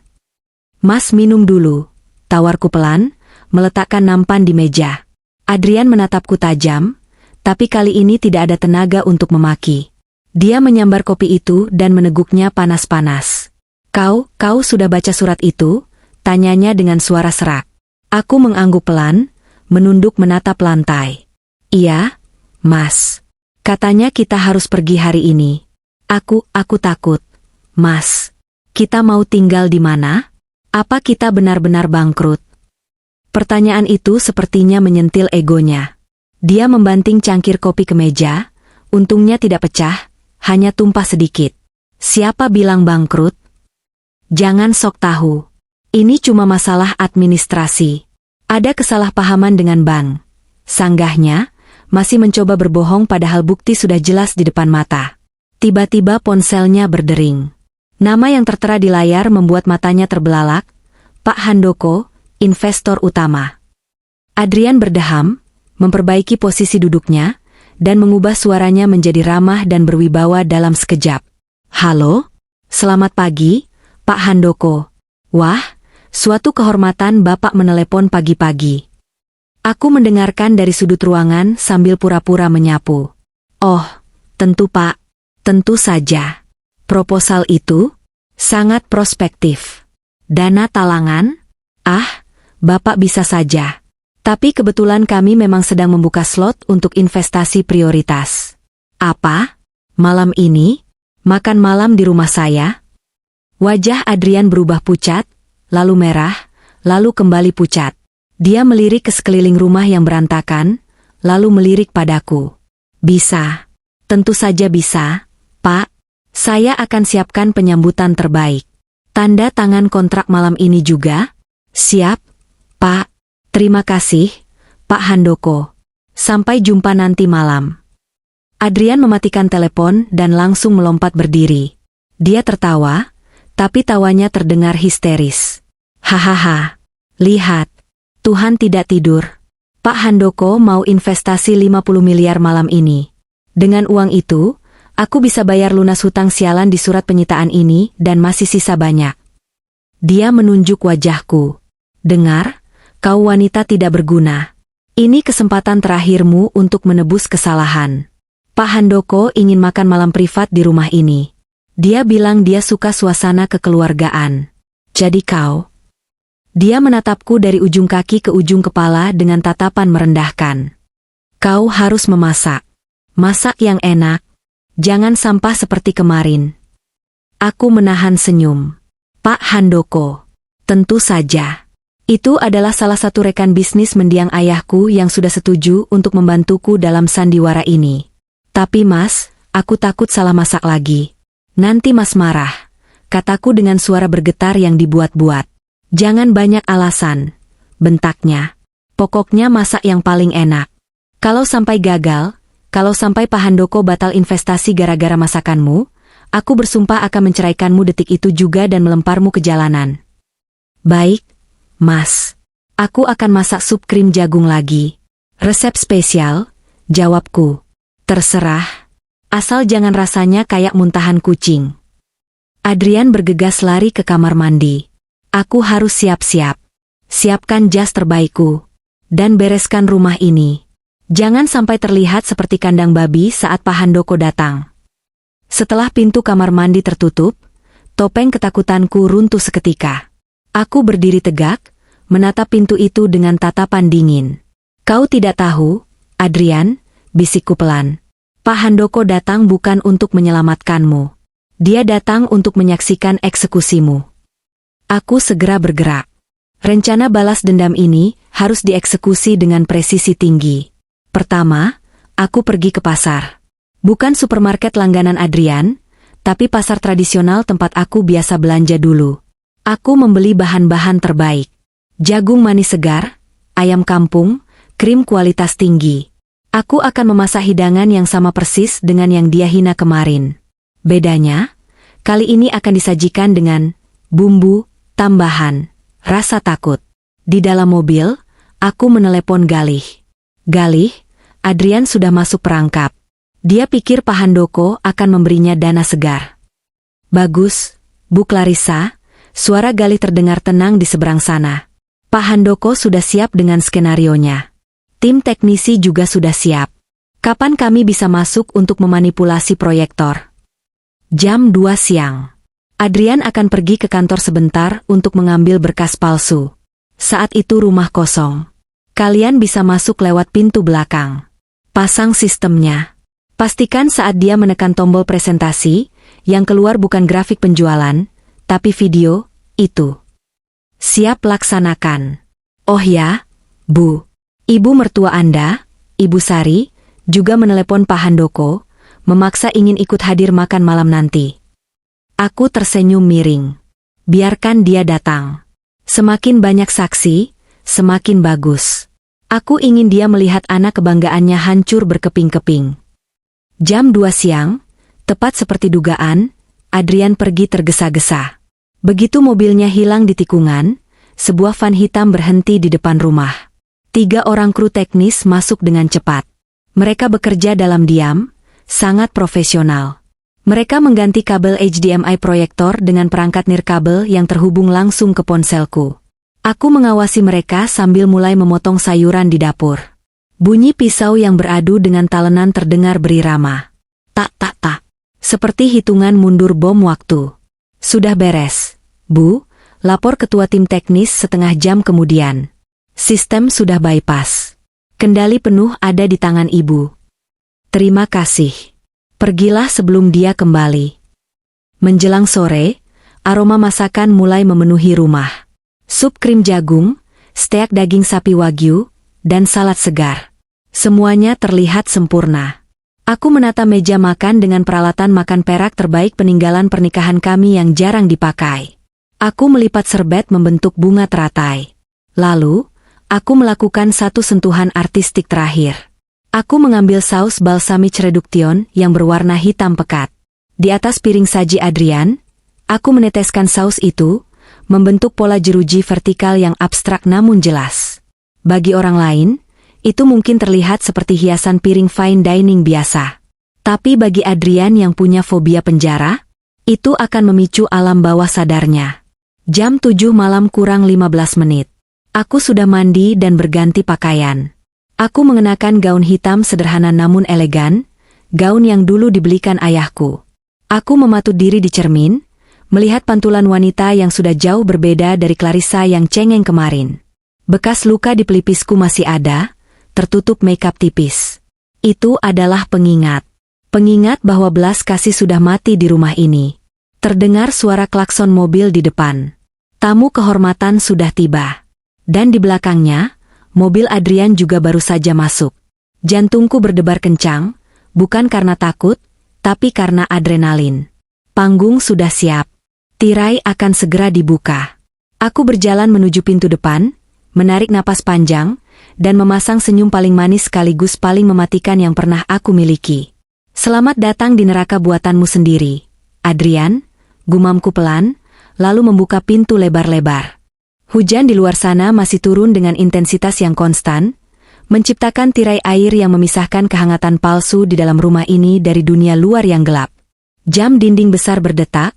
"Mas minum dulu," tawarku pelan, meletakkan nampan di meja. Adrian menatapku tajam, tapi kali ini tidak ada tenaga untuk memaki. Dia menyambar kopi itu dan meneguknya panas-panas. Kau sudah baca surat itu?" tanyanya dengan suara serak. Aku mengangguk pelan, menunduk menatap lantai. "Iya, Mas. Katanya kita harus pergi hari ini." Aku takut. "Mas, kita mau tinggal di mana? Apa kita benar-benar bangkrut?" Pertanyaan itu sepertinya menyentil egonya. Dia membanting cangkir kopi ke meja, untungnya tidak pecah, hanya tumpah sedikit. "Siapa bilang bangkrut? Jangan sok tahu. Ini cuma masalah administrasi. Ada kesalahpahaman dengan bank." Sanggahnya, masih mencoba berbohong padahal bukti sudah jelas di depan mata. Tiba-tiba ponselnya berdering. Nama yang tertera di layar membuat matanya terbelalak. "Pak Handoko, investor utama." Adrian berdeham, memperbaiki posisi duduknya, dan mengubah suaranya menjadi ramah dan berwibawa dalam sekejap. "Halo? Selamat pagi, Pak Handoko." "Wah, suatu kehormatan Bapak menelepon pagi-pagi." Aku mendengarkan dari sudut ruangan sambil pura-pura menyapu. "Oh, tentu Pak. Tentu saja. Proposal itu sangat prospektif. Dana talangan? Ah, Bapak bisa saja. Tapi kebetulan kami memang sedang membuka slot untuk investasi prioritas." "Apa? Malam ini? Makan malam di rumah saya?" Wajah Adrian berubah pucat, lalu merah, lalu kembali pucat. Dia melirik ke sekeliling rumah yang berantakan, lalu melirik padaku. "Bisa. Tentu saja bisa, Pak. Saya akan siapkan penyambutan terbaik. Tanda tangan kontrak malam ini juga?" "Siap, Pak. Terima kasih, Pak Handoko. Sampai jumpa nanti malam." Adrian mematikan telepon dan langsung melompat berdiri. Dia tertawa, tapi tawanya terdengar histeris. "Hahaha. Lihat. Tuhan tidak tidur. Pak Handoko mau investasi 50 miliar malam ini. Dengan uang itu, aku bisa bayar lunas hutang sialan di surat penyitaan ini dan masih sisa banyak." Dia menunjuk wajahku. "Dengar, kau wanita tidak berguna. Ini kesempatan terakhirmu untuk menebus kesalahan. Pak Handoko ingin makan malam privat di rumah ini. Dia bilang dia suka suasana kekeluargaan. Jadi kau?" Dia menatapku dari ujung kaki ke ujung kepala dengan tatapan merendahkan. "Kau harus memasak. Masak yang enak. Jangan sampah seperti kemarin." Aku menahan senyum. "Pak Handoko, tentu saja. Itu adalah salah satu rekan bisnis mendiang ayahku yang sudah setuju untuk membantuku dalam sandiwara ini. Tapi Mas, aku takut salah masak lagi. Nanti Mas marah," kataku dengan suara bergetar yang dibuat-buat. "Jangan banyak alasan," bentaknya. "Pokoknya masak yang paling enak. Kalau sampai gagal, kalau sampai Pak Handoko batal investasi gara-gara masakanmu, aku bersumpah akan menceraikanmu detik itu juga dan melemparmu ke jalanan." "Baik, Mas. Aku akan masak sup krim jagung lagi. Resep spesial," jawabku. "Terserah. Asal jangan rasanya kayak muntahan kucing." Adrian bergegas lari ke kamar mandi. "Aku harus siap-siap. Siapkan jas terbaikku. Dan bereskan rumah ini. Jangan sampai terlihat seperti kandang babi saat Pak Handoko datang." Setelah pintu kamar mandi tertutup, topeng ketakutanku runtuh seketika. Aku berdiri tegak, menatap pintu itu dengan tatapan dingin. "Kau tidak tahu, Adrian," bisikku pelan. "Pak Handoko datang bukan untuk menyelamatkanmu. Dia datang untuk menyaksikan eksekusimu." Aku segera bergerak. Rencana balas dendam ini harus dieksekusi dengan presisi tinggi. Pertama, aku pergi ke pasar. Bukan supermarket langganan Adrian, tapi pasar tradisional tempat aku biasa belanja dulu. Aku membeli bahan-bahan terbaik. Jagung manis segar, ayam kampung, krim kualitas tinggi. Aku akan memasak hidangan yang sama persis dengan yang dia hina kemarin. Bedanya, kali ini akan disajikan dengan bumbu tambahan, rasa takut. Di dalam mobil, Aku menelepon Galih. Galih, Adrian sudah masuk perangkap. Dia pikir Pak Handoko akan memberinya dana segar. Bagus, Bu Clarissa, suara Galih terdengar tenang di seberang sana. Pak Handoko sudah siap dengan skenarionya. Tim teknisi juga sudah siap. Kapan kami bisa masuk untuk memanipulasi proyektor? Jam 2 siang. Adrian akan pergi ke kantor sebentar untuk mengambil berkas palsu. Saat itu rumah kosong. Kalian bisa masuk lewat pintu belakang. Pasang sistemnya. Pastikan saat dia menekan tombol presentasi, yang keluar bukan grafik penjualan, tapi video, itu. Siap laksanakan. Oh ya, Bu. Ibu mertua Anda, Ibu Sari, juga menelepon Pak Handoko, memaksa ingin ikut hadir makan malam nanti. Aku tersenyum miring. Biarkan dia datang. Semakin banyak saksi, semakin bagus. Aku ingin dia melihat anak kebanggaannya hancur berkeping-keping. Jam 2 siang, tepat seperti dugaan, Adrian pergi tergesa-gesa. Begitu mobilnya hilang di tikungan, sebuah van hitam berhenti di depan rumah. 3 orang kru teknis masuk dengan cepat. Mereka bekerja dalam diam, sangat profesional. Mereka mengganti kabel HDMI proyektor dengan perangkat nirkabel yang terhubung langsung ke ponselku. Aku mengawasi mereka sambil mulai memotong sayuran di dapur. Bunyi pisau yang beradu dengan talenan terdengar berirama. Tak tak tak. Seperti hitungan mundur bom waktu. Sudah beres, Bu, lapor ketua tim teknis setengah jam kemudian. Sistem sudah bypass. Kendali penuh ada di tangan Ibu. Terima kasih. Pergilah sebelum dia kembali. Menjelang sore, aroma masakan mulai memenuhi rumah. Sup krim jagung, steak daging sapi wagyu, dan salad segar. Semuanya terlihat sempurna. Aku menata meja makan dengan peralatan makan perak terbaik peninggalan pernikahan kami yang jarang dipakai. Aku melipat serbet membentuk bunga teratai. Lalu, aku melakukan satu sentuhan artistik terakhir. Aku mengambil saus balsamic reduction yang berwarna hitam pekat. Di atas piring saji Adrian, aku meneteskan saus itu, membentuk pola jeruji vertikal yang abstrak namun jelas. Bagi orang lain, itu mungkin terlihat seperti hiasan piring fine dining biasa. Tapi bagi Adrian yang punya fobia penjara, itu akan memicu alam bawah sadarnya. Jam 7 malam kurang 15 menit. Aku sudah mandi dan berganti pakaian. Aku mengenakan gaun hitam sederhana namun elegan, gaun yang dulu dibelikan ayahku. Aku mematut diri di cermin, melihat pantulan wanita yang sudah jauh berbeda dari Clarissa yang cengeng kemarin. Bekas luka di pelipisku masih ada, tertutup makeup tipis. Itu adalah pengingat. Pengingat bahwa belas kasih sudah mati di rumah ini. Terdengar suara klakson mobil di depan. Tamu kehormatan sudah tiba. Dan di belakangnya, mobil Adrian juga baru saja masuk. Jantungku berdebar kencang, bukan karena takut, tapi karena adrenalin. Panggung sudah siap. Tirai akan segera dibuka. Aku berjalan menuju pintu depan, menarik napas panjang, dan memasang senyum paling manis sekaligus paling mematikan yang pernah aku miliki. Selamat datang di neraka buatanmu sendiri, Adrian, gumamku pelan, lalu membuka pintu lebar-lebar. Hujan di luar sana masih turun dengan intensitas yang konstan, menciptakan tirai air yang memisahkan kehangatan palsu di dalam rumah ini dari dunia luar yang gelap. Jam dinding besar berdetak,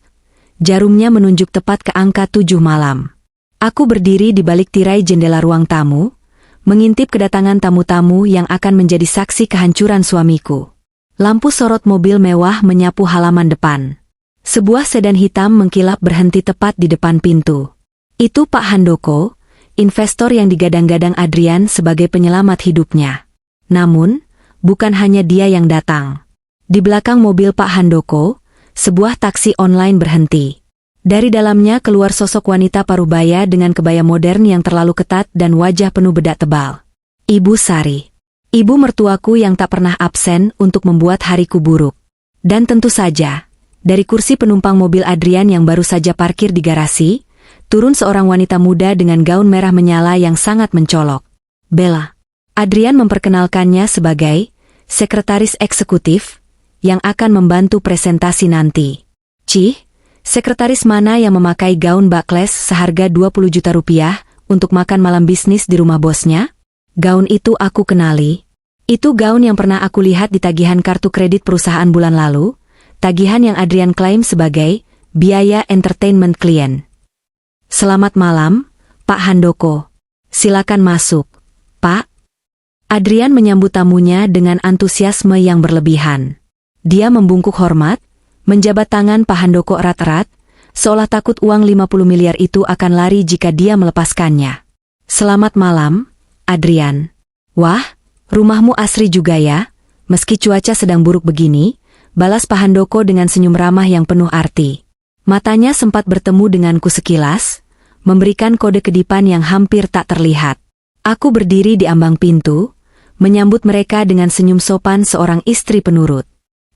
jarumnya menunjuk tepat ke angka 7 malam. Aku berdiri di balik tirai jendela ruang tamu, mengintip kedatangan tamu-tamu yang akan menjadi saksi kehancuran suamiku. Lampu sorot mobil mewah menyapu halaman depan. Sebuah sedan hitam mengkilap berhenti tepat di depan pintu. Itu Pak Handoko, investor yang digadang-gadang Adrian sebagai penyelamat hidupnya. Namun, bukan hanya dia yang datang. Di belakang mobil Pak Handoko, sebuah taksi online berhenti. Dari dalamnya keluar sosok wanita parubaya dengan kebaya modern yang terlalu ketat dan wajah penuh bedak tebal. Ibu Sari. Ibu mertuaku yang tak pernah absen untuk membuat hariku buruk. Dan tentu saja, dari kursi penumpang mobil Adrian yang baru saja parkir di garasi, turun seorang wanita muda dengan gaun merah menyala yang sangat mencolok. Bella. Adrian memperkenalkannya sebagai sekretaris eksekutif yang akan membantu presentasi nanti. Cih, sekretaris mana yang memakai gaun backless seharga 20 juta rupiah untuk makan malam bisnis di rumah bosnya? Gaun itu aku kenali. Itu gaun yang pernah aku lihat di tagihan kartu kredit perusahaan bulan lalu, tagihan yang Adrian klaim sebagai biaya entertainment klien. Selamat malam, Pak Handoko. Silakan masuk, Pak. Adrian menyambut tamunya dengan antusiasme yang berlebihan. Dia membungkuk hormat, menjabat tangan Pak Handoko erat-erat, seolah takut uang 50 miliar itu akan lari jika dia melepaskannya. Selamat malam, Adrian. Wah, rumahmu asri juga ya, meski cuaca sedang buruk begini, balas Pak Handoko dengan senyum ramah yang penuh arti. Matanya sempat bertemu denganku sekilas, memberikan kode kedipan yang hampir tak terlihat. Aku berdiri di ambang pintu, menyambut mereka dengan senyum sopan seorang istri penurut.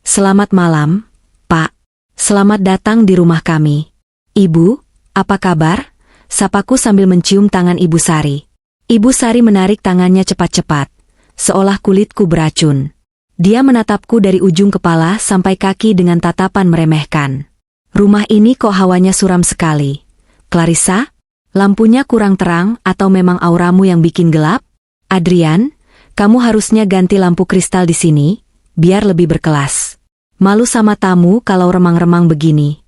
Selamat malam, Pak. Selamat datang di rumah kami. Ibu, apa kabar? Sapaku sambil mencium tangan Ibu Sari. Ibu Sari menarik tangannya cepat-cepat, seolah kulitku beracun. Dia menatapku dari ujung kepala sampai kaki dengan tatapan meremehkan. Rumah ini kok hawanya suram sekali. Clarissa, lampunya kurang terang atau memang auramu yang bikin gelap? Adrian, kamu harusnya ganti lampu kristal di sini, biar lebih berkelas. Malu sama tamu kalau remang-remang begini.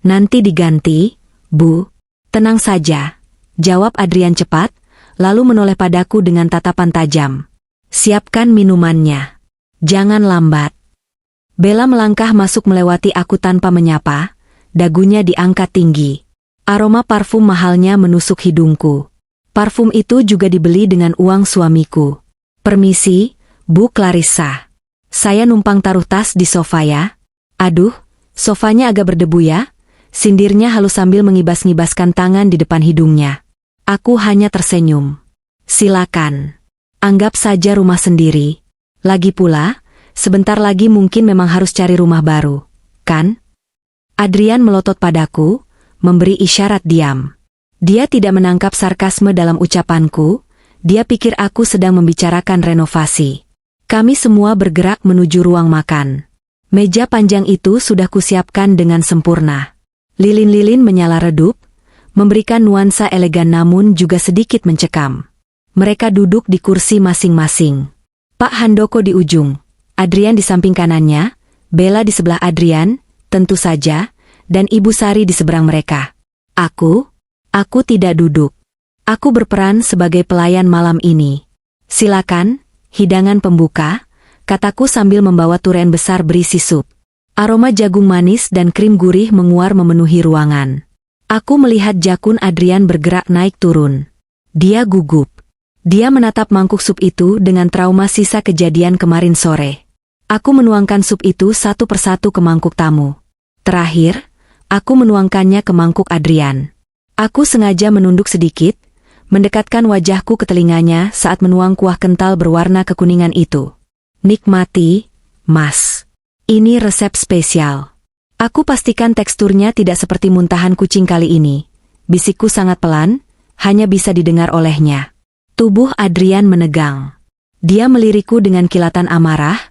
Nanti diganti, Bu. Tenang saja, jawab Adrian cepat, lalu menoleh padaku dengan tatapan tajam. Siapkan minumannya. Jangan lambat. Bella melangkah masuk melewati aku tanpa menyapa, dagunya diangkat tinggi. Aroma parfum mahalnya menusuk hidungku. Parfum itu juga dibeli dengan uang suamiku. Permisi, Bu Clarissa. Saya numpang taruh tas di sofa ya. Aduh, sofanya agak berdebu ya. Sindirnya halus sambil mengibas-ngibaskan tangan di depan hidungnya. Aku hanya tersenyum. Silakan. Anggap saja rumah sendiri. Lagi pula, sebentar lagi mungkin memang harus cari rumah baru, kan? Adrian melotot padaku, memberi isyarat diam. Dia tidak menangkap sarkasme dalam ucapanku, dia pikir aku sedang membicarakan renovasi. Kami semua bergerak menuju ruang makan. Meja panjang itu sudah kusiapkan dengan sempurna. Lilin-lilin menyala redup, memberikan nuansa elegan namun juga sedikit mencekam. Mereka duduk di kursi masing-masing. Pak Handoko di ujung, Adrian di samping kanannya, Bella di sebelah Adrian, tentu saja, dan Ibu Sari di seberang mereka. Aku tidak duduk. Aku berperan sebagai pelayan malam ini. Silakan, hidangan pembuka, kataku sambil membawa turen besar berisi sup. Aroma jagung manis dan krim gurih menguar memenuhi ruangan. Aku melihat jakun Adrian bergerak naik turun. Dia gugup. Dia menatap mangkuk sup itu dengan trauma sisa kejadian kemarin sore. Aku menuangkan sup itu satu persatu ke mangkuk tamu. Terakhir, aku menuangkannya ke mangkuk Adrian. Aku sengaja menunduk sedikit, mendekatkan wajahku ke telinganya saat menuang kuah kental berwarna kekuningan itu. Nikmati, Mas. Ini resep spesial. Aku pastikan teksturnya tidak seperti muntahan kucing kali ini. Bisikku sangat pelan, hanya bisa didengar olehnya. Tubuh Adrian menegang. Dia melirikku dengan kilatan amarah,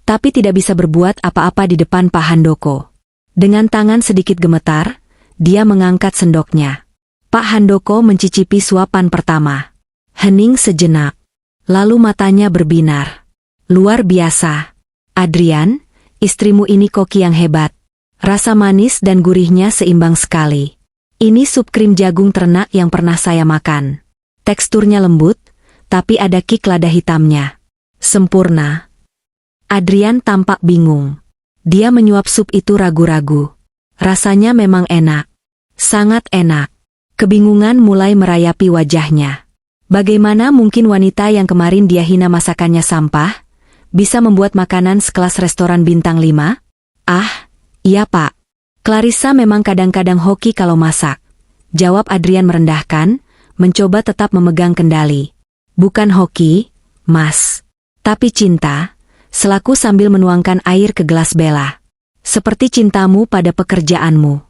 tapi tidak bisa berbuat apa-apa di depan Pak Handoko. Dengan tangan sedikit gemetar, dia mengangkat sendoknya. Pak Handoko mencicipi suapan pertama. Hening sejenak. Lalu matanya berbinar. Luar biasa. Adrian, istrimu ini koki yang hebat. Rasa manis dan gurihnya seimbang sekali. Ini sup krim jagung ternak yang pernah saya makan. Teksturnya lembut, tapi ada kick lada hitamnya. Sempurna. Adrian tampak bingung. Dia menyuap sup itu ragu-ragu. Rasanya memang enak. Sangat enak. Kebingungan mulai merayapi wajahnya. Bagaimana mungkin wanita yang kemarin dia hina masakannya sampah, bisa membuat makanan sekelas restoran bintang 5? Ah, iya Pak. Clarissa memang kadang-kadang hoki kalau masak. Jawab Adrian merendahkan, mencoba tetap memegang kendali. Bukan hoki, Mas. Tapi cinta, selaku sambil menuangkan air ke gelas Bella. Seperti cintamu pada pekerjaanmu.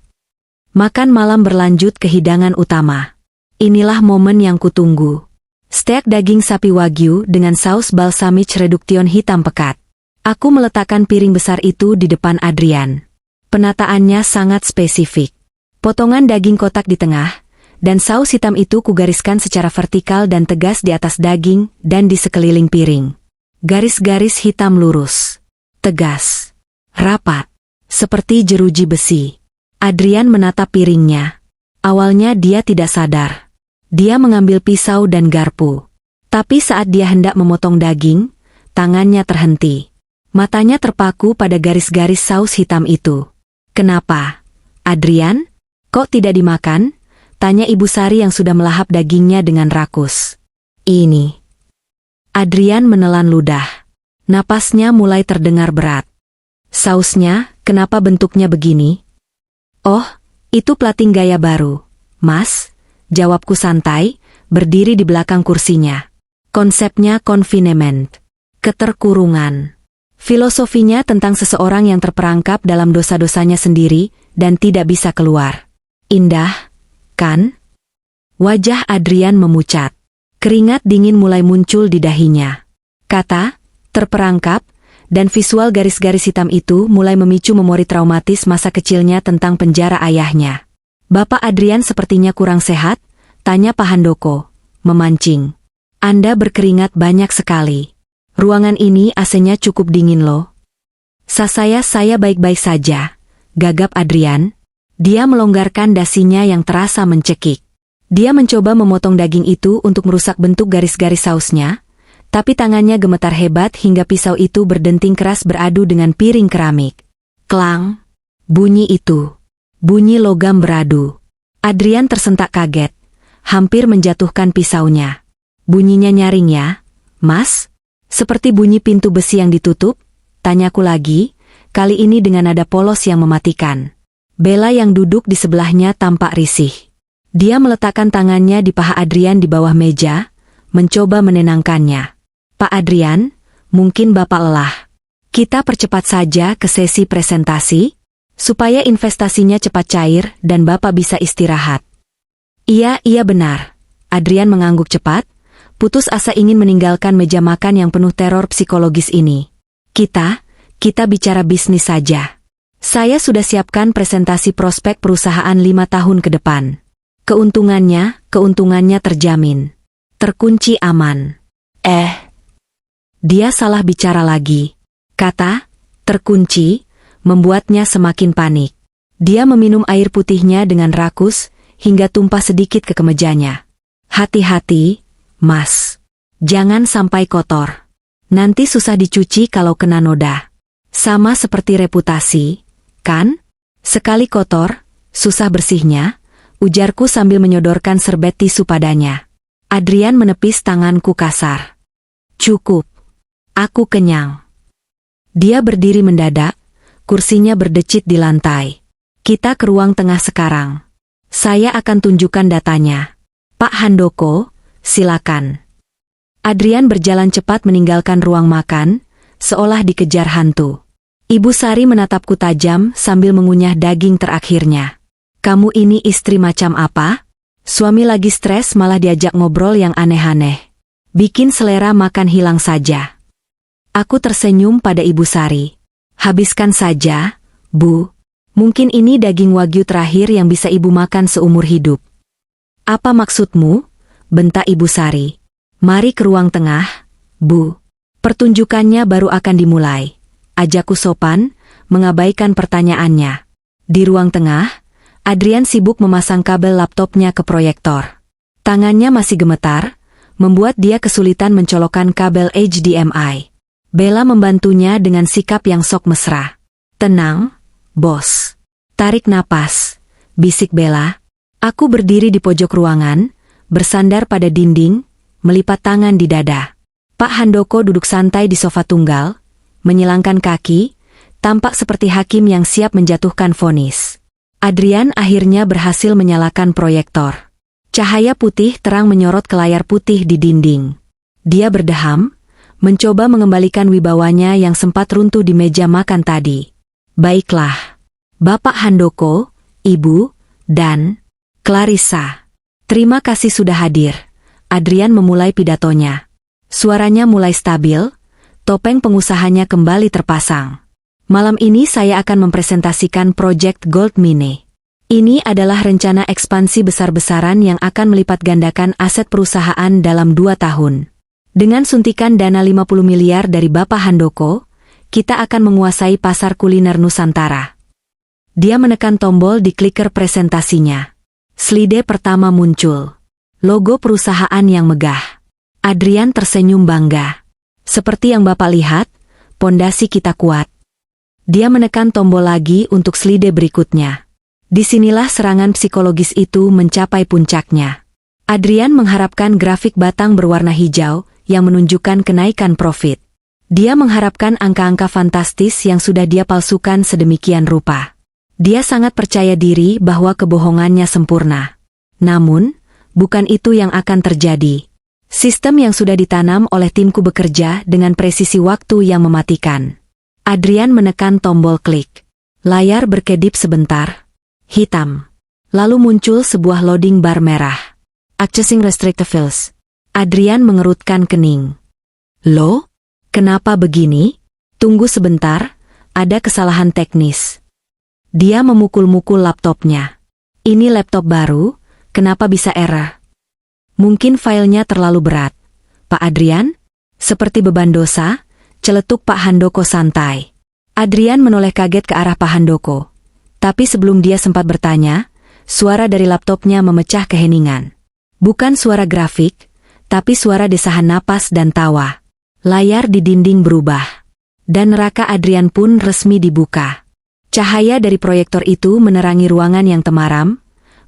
Makan malam berlanjut ke hidangan utama. Inilah momen yang kutunggu. Steak daging sapi wagyu dengan saus balsamic reduction hitam pekat. Aku meletakkan piring besar itu di depan Adrian. Penataannya sangat spesifik. Potongan daging kotak di tengah, dan saus hitam itu kugariskan secara vertikal dan tegas di atas daging dan di sekeliling piring. Garis-garis hitam lurus, tegas, rapat, seperti jeruji besi. Adrian menatap piringnya. Awalnya dia tidak sadar. Dia mengambil pisau dan garpu. Tapi saat dia hendak memotong daging, tangannya terhenti. Matanya terpaku pada garis-garis saus hitam itu. "Kenapa, Adrian? Kok tidak dimakan?" tanya Ibu Sari yang sudah melahap dagingnya dengan rakus. "Ini." Adrian menelan ludah. Napasnya mulai terdengar berat. "Sausnya, kenapa bentuknya begini?" "Oh, itu plating gaya baru, Mas," jawabku santai, berdiri di belakang kursinya. "Konsepnya confinement, keterkurungan. Filosofinya tentang seseorang yang terperangkap dalam dosa-dosanya sendiri dan tidak bisa keluar. Indah, kan?" Wajah Adrian memucat. Keringat dingin mulai muncul di dahinya. Kata, terperangkap, dan visual garis-garis hitam itu mulai memicu memori traumatis masa kecilnya tentang penjara ayahnya. "Bapak Adrian sepertinya kurang sehat?" tanya Pak Handoko, memancing. "Anda berkeringat banyak sekali. Ruangan ini AC-nya cukup dingin loh." Saya baik-baik saja," gagap Adrian. Dia melonggarkan dasinya yang terasa mencekik. Dia mencoba memotong daging itu untuk merusak bentuk garis-garis sausnya, tapi tangannya gemetar hebat hingga pisau itu berdenting keras beradu dengan piring keramik. Klang! Bunyi itu. Bunyi logam beradu. Adrian tersentak kaget. Hampir menjatuhkan pisaunya. "Bunyinya nyaring ya, Mas? Seperti bunyi pintu besi yang ditutup?" tanyaku lagi, kali ini dengan nada polos yang mematikan. Bella yang duduk di sebelahnya tampak risih. Dia meletakkan tangannya di paha Adrian di bawah meja, mencoba menenangkannya. "Pak Adrian, mungkin Bapak lelah. Kita percepat saja ke sesi presentasi, supaya investasinya cepat cair dan Bapak bisa istirahat." Iya benar." Adrian mengangguk cepat, putus asa ingin meninggalkan meja makan yang penuh teror psikologis ini. Kita bicara bisnis saja. Saya sudah siapkan presentasi prospek perusahaan 5 tahun ke depan. Keuntungannya terjamin. Terkunci aman. Dia salah bicara lagi. Kata, terkunci, membuatnya semakin panik. Dia meminum air putihnya dengan rakus, hingga tumpah sedikit ke kemejanya. "Hati-hati, Mas. Jangan sampai kotor. Nanti susah dicuci kalau kena noda. Sama seperti reputasi, kan? Sekali kotor, susah bersihnya," ujarku sambil menyodorkan serbet tisu padanya. Adrian menepis tanganku kasar. "Cukup. Aku kenyang." Dia berdiri mendadak, kursinya berdecit di lantai. "Kita ke ruang tengah sekarang. Saya akan tunjukkan datanya. Pak Handoko, silakan." Adrian berjalan cepat meninggalkan ruang makan, seolah dikejar hantu. Ibu Sari menatapku tajam sambil mengunyah daging terakhirnya. "Kamu ini istri macam apa? Suami lagi stres malah diajak ngobrol yang aneh-aneh. Bikin selera makan hilang saja." Aku tersenyum pada Ibu Sari. "Habiskan saja, Bu. Mungkin ini daging wagyu terakhir yang bisa Ibu makan seumur hidup." "Apa maksudmu?" bentak Ibu Sari. "Mari ke ruang tengah, Bu. Pertunjukannya baru akan dimulai," ajakku sopan, mengabaikan pertanyaannya. Di ruang tengah, Adrian sibuk memasang kabel laptopnya ke proyektor. Tangannya masih gemetar, membuat dia kesulitan mencolokkan kabel HDMI. Bella membantunya dengan sikap yang sok mesra. "Tenang, Bos. Tarik napas," bisik Bella. Aku berdiri di pojok ruangan, bersandar pada dinding, melipat tangan di dada. Pak Handoko duduk santai di sofa tunggal, menyilangkan kaki, tampak seperti hakim yang siap menjatuhkan vonis. Adrian akhirnya berhasil menyalakan proyektor. Cahaya putih terang menyorot ke layar putih di dinding. Dia berdeham, mencoba mengembalikan wibawanya yang sempat runtuh di meja makan tadi. "Baiklah, Bapak Handoko, Ibu, dan Clarissa. Terima kasih sudah hadir." Adrian memulai pidatonya. Suaranya mulai stabil, topeng pengusahanya kembali terpasang. "Malam ini saya akan mempresentasikan proyek Gold Mine. Ini adalah rencana ekspansi besar-besaran yang akan melipat gandakan aset perusahaan dalam 2 tahun. Dengan suntikan dana 50 miliar dari Bapak Handoko, kita akan menguasai pasar kuliner Nusantara. Dia menekan tombol di kliker presentasinya. Slide pertama muncul. Logo perusahaan yang megah. Adrian tersenyum bangga. Seperti yang Bapak lihat, pondasi kita kuat. Dia menekan tombol lagi untuk slide berikutnya. Disinilah serangan psikologis itu mencapai puncaknya. Adrian mengharapkan grafik batang berwarna hijau yang menunjukkan kenaikan profit. Dia mengharapkan angka-angka fantastis yang sudah dia palsukan sedemikian rupa. Dia sangat percaya diri bahwa kebohongannya sempurna. Namun, bukan itu yang akan terjadi. Sistem yang sudah ditanam oleh timku bekerja dengan presisi waktu yang mematikan. Adrian menekan tombol klik. Layar berkedip sebentar. Hitam. Lalu muncul sebuah loading bar merah. Accessing restricted fields. Adrian mengerutkan kening. Loh? Kenapa begini? Tunggu sebentar, ada kesalahan teknis. Dia memukul-mukul laptopnya. Ini laptop baru, kenapa bisa error? Mungkin filenya terlalu berat. Pak Adrian? Seperti beban dosa, celetuk Pak Handoko santai. Adrian menoleh kaget ke arah Pak Handoko. Tapi sebelum dia sempat bertanya, suara dari laptopnya memecah keheningan. Bukan suara grafik, tapi suara desahan napas dan tawa. Layar di dinding berubah. Dan neraka Adrian pun resmi dibuka. Cahaya dari proyektor itu menerangi ruangan yang temaram,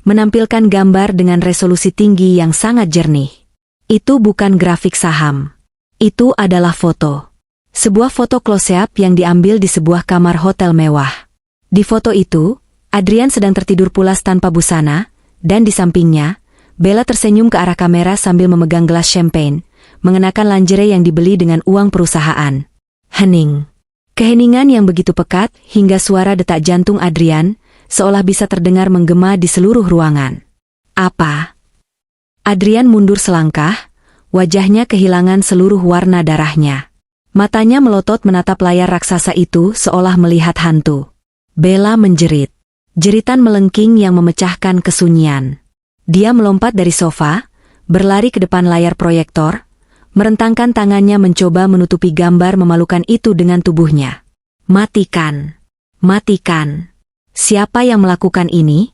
menampilkan gambar dengan resolusi tinggi yang sangat jernih. Itu bukan grafik saham. Itu adalah foto. Sebuah foto close-up yang diambil di sebuah kamar hotel mewah. Di foto itu, Adrian sedang tertidur pulas tanpa busana, dan di sampingnya, Bella tersenyum ke arah kamera sambil memegang gelas champagne, mengenakan lingerie yang dibeli dengan uang perusahaan. Hening. Keheningan yang begitu pekat hingga suara detak jantung Adrian seolah bisa terdengar menggema di seluruh ruangan. Apa? Adrian mundur selangkah, wajahnya kehilangan seluruh warna darahnya. Matanya melotot menatap layar raksasa itu seolah melihat hantu. Bella menjerit. Jeritan melengking yang memecahkan kesunyian. Dia melompat dari sofa, berlari ke depan layar proyektor, merentangkan tangannya mencoba menutupi gambar memalukan itu dengan tubuhnya. Matikan! Matikan! Siapa yang melakukan ini?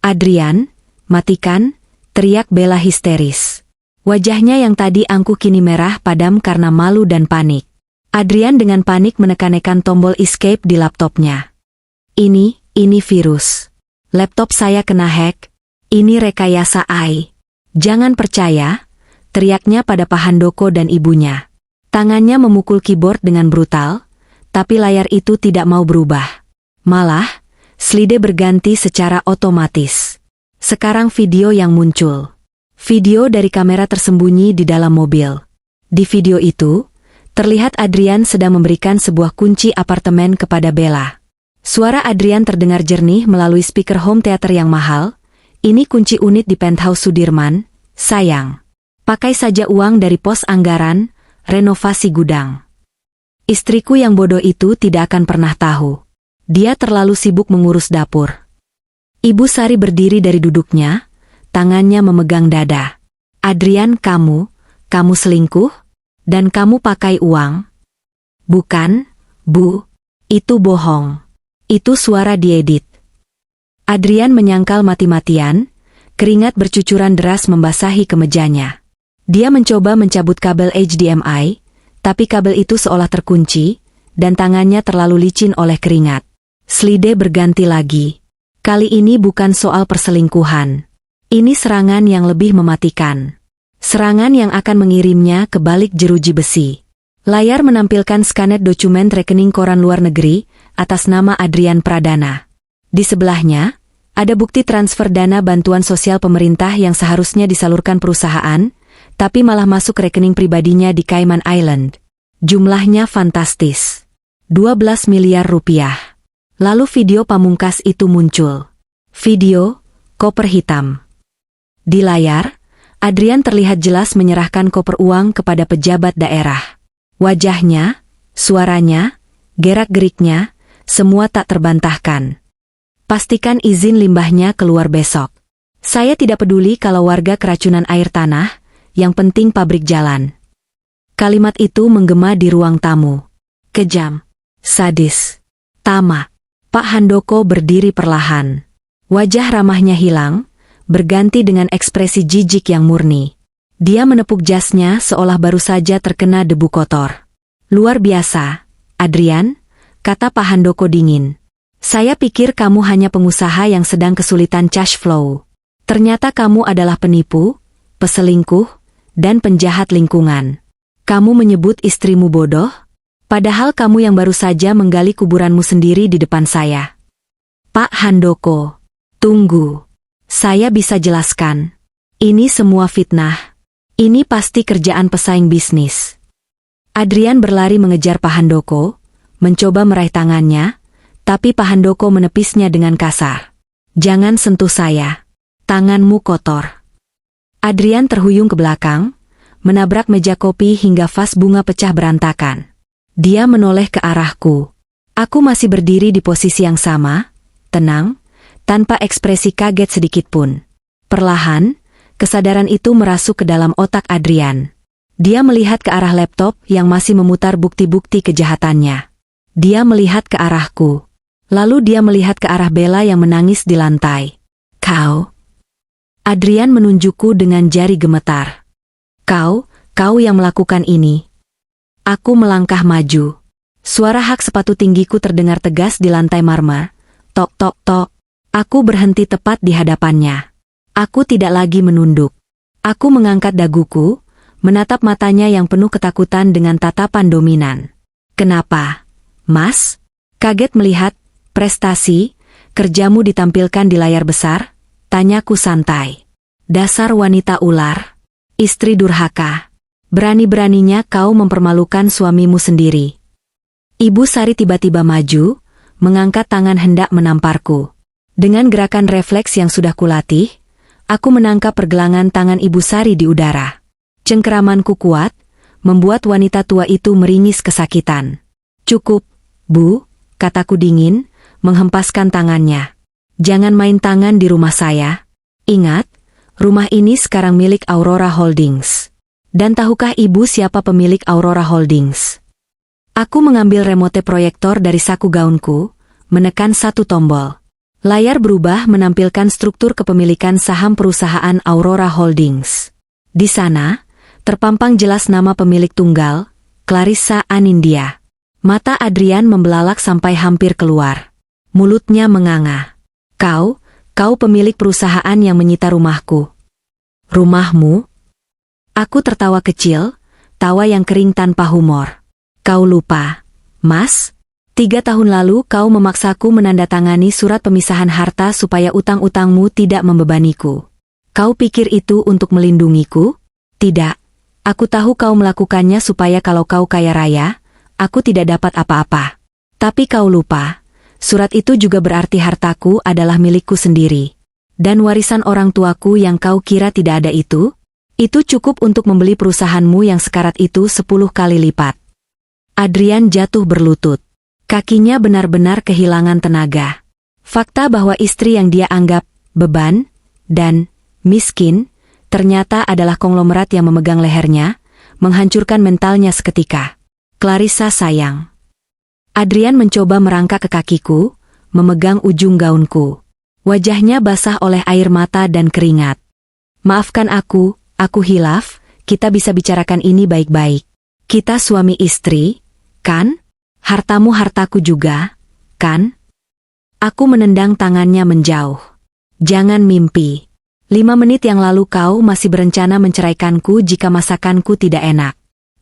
Adrian, matikan, teriak Bella histeris. Wajahnya yang tadi angkuh kini merah padam karena malu dan panik. Adrian dengan panik menekan-nekan tombol escape di laptopnya. Ini virus. Laptop saya kena hack. Ini rekayasa AI. Jangan percaya, teriaknya pada Pak Handoko dan ibunya. Tangannya memukul keyboard dengan brutal, tapi layar itu tidak mau berubah. Malah, slide berganti secara otomatis. Sekarang video yang muncul. Video dari kamera tersembunyi di dalam mobil. Di video itu, terlihat Adrian sedang memberikan sebuah kunci apartemen kepada Bella. Suara Adrian terdengar jernih melalui speaker home theater yang mahal. Ini kunci unit di penthouse Sudirman, sayang. Pakai saja uang dari pos anggaran, renovasi gudang. Istriku yang bodoh itu tidak akan pernah tahu. Dia terlalu sibuk mengurus dapur. Ibu Sari berdiri dari duduknya, tangannya memegang dada. Adrian, kamu selingkuh? Dan kamu pakai uang? Bukan, Bu. Itu bohong. Itu suara diedit. Adrian menyangkal mati-matian, keringat bercucuran deras membasahi kemejanya. Dia mencoba mencabut kabel HDMI, tapi kabel itu seolah terkunci, dan tangannya terlalu licin oleh keringat. Slide berganti lagi. Kali ini bukan soal perselingkuhan. Ini serangan yang lebih mematikan. Serangan yang akan mengirimnya ke balik jeruji besi. Layar menampilkan skaner dokumen rekening koran luar negeri atas nama Adrian Pradana. Di sebelahnya, ada bukti transfer dana bantuan sosial pemerintah yang seharusnya disalurkan perusahaan, tapi malah masuk rekening pribadinya di Cayman Island. Jumlahnya fantastis. 12 miliar rupiah. Lalu video pamungkas itu muncul. Video, koper hitam. Di layar, Adrian terlihat jelas menyerahkan koper uang kepada pejabat daerah. Wajahnya, suaranya, gerak-geriknya, semua tak terbantahkan. Pastikan izin limbahnya keluar besok. Saya tidak peduli kalau warga keracunan air tanah, yang penting pabrik jalan. Kalimat itu menggema di ruang tamu. Kejam. Sadis. Tamak. Pak Handoko berdiri perlahan. Wajah ramahnya hilang, berganti dengan ekspresi jijik yang murni. Dia menepuk jasnya seolah baru saja terkena debu kotor. Luar biasa, Adrian, kata Pak Handoko dingin. Saya pikir kamu hanya pengusaha yang sedang kesulitan cash flow. Ternyata kamu adalah penipu, peselingkuh, dan penjahat lingkungan. Kamu menyebut istrimu bodoh? Padahal kamu yang baru saja menggali kuburanmu sendiri di depan saya. Pak Handoko, tunggu. Saya bisa jelaskan. Ini semua fitnah. Ini pasti kerjaan pesaing bisnis. Adrian berlari mengejar Pak Handoko, mencoba meraih tangannya, tapi Pak Handoko menepisnya dengan kasar. Jangan sentuh saya. Tanganmu kotor. Adrian terhuyung ke belakang, menabrak meja kopi hingga vas bunga pecah berantakan. Dia menoleh ke arahku. Aku masih berdiri di posisi yang sama, tenang, tanpa ekspresi kaget sedikit pun. Perlahan, kesadaran itu merasuk ke dalam otak Adrian. Dia melihat ke arah laptop yang masih memutar bukti-bukti kejahatannya. Dia melihat ke arahku. Lalu dia melihat ke arah Bella yang menangis di lantai. Kau? Adrian menunjukku dengan jari gemetar. Kau yang melakukan ini. Aku melangkah maju. Suara hak sepatu tinggiku terdengar tegas di lantai marmer. Tok tok tok. Aku berhenti tepat di hadapannya. Aku tidak lagi menunduk. Aku mengangkat daguku, menatap matanya yang penuh ketakutan dengan tatapan dominan. Kenapa, Mas? Kaget melihat prestasi kerjamu ditampilkan di layar besar? Tanyaku santai. Dasar wanita ular. Istri durhaka. Berani-beraninya kau mempermalukan suamimu sendiri. Ibu Sari tiba-tiba maju, mengangkat tangan hendak menamparku. Dengan gerakan refleks yang sudah kulatih, aku menangkap pergelangan tangan Ibu Sari di udara. Cengkeramanku kuat, membuat wanita tua itu meringis kesakitan. Cukup, Bu, kataku dingin, menghempaskan tangannya. Jangan main tangan di rumah saya. Ingat, rumah ini sekarang milik Aurora Holdings. Dan tahukah ibu siapa pemilik Aurora Holdings? Aku mengambil remote proyektor dari saku gaunku, menekan satu tombol. Layar berubah menampilkan struktur kepemilikan saham perusahaan Aurora Holdings. Di sana, terpampang jelas nama pemilik tunggal, Clarissa Anindya. Mata Adrian membelalak sampai hampir keluar. Mulutnya menganga. Kau pemilik perusahaan yang menyita rumahku. Rumahmu? Aku tertawa kecil, tawa yang kering tanpa humor. Kau lupa, Mas? 3 tahun lalu kau memaksaku menandatangani surat pemisahan harta supaya utang-utangmu tidak membebaniku. Kau pikir itu untuk melindungiku? Tidak. Aku tahu kau melakukannya supaya kalau kau kaya raya, aku tidak dapat apa-apa. Tapi kau lupa. Surat itu juga berarti hartaku adalah milikku sendiri. Dan warisan orang tuaku yang kau kira tidak ada itu cukup untuk membeli perusahaanmu yang sekarat itu 10 kali lipat. Adrian jatuh berlutut. Kakinya benar-benar kehilangan tenaga. Fakta bahwa istri yang dia anggap beban dan miskin ternyata adalah konglomerat yang memegang lehernya, menghancurkan mentalnya seketika. Clarissa sayang. Adrian mencoba merangkak ke kakiku, memegang ujung gaunku. Wajahnya basah oleh air mata dan keringat. Maafkan aku hilaf, kita bisa bicarakan ini baik-baik. Kita suami istri, kan? Hartamu hartaku juga, kan? Aku menendang tangannya menjauh. Jangan mimpi. 5 menit yang lalu kau masih berencana menceraikanku jika masakanku tidak enak.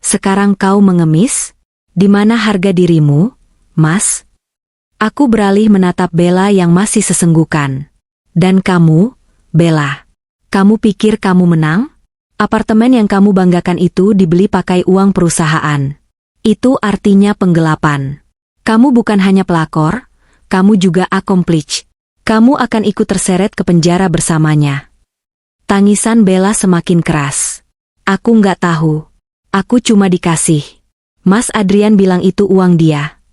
Sekarang kau mengemis? Di mana harga dirimu, Mas? Aku beralih menatap Bella yang masih sesenggukan. Dan kamu, Bella? Kamu pikir kamu menang? Apartemen yang kamu banggakan itu dibeli pakai uang perusahaan. Itu artinya penggelapan. Kamu bukan hanya pelakor, kamu juga accomplice. Kamu akan ikut terseret ke penjara bersamanya. Tangisan Bella semakin keras. Aku nggak tahu. Aku cuma dikasih. Mas Adrian bilang itu uang dia.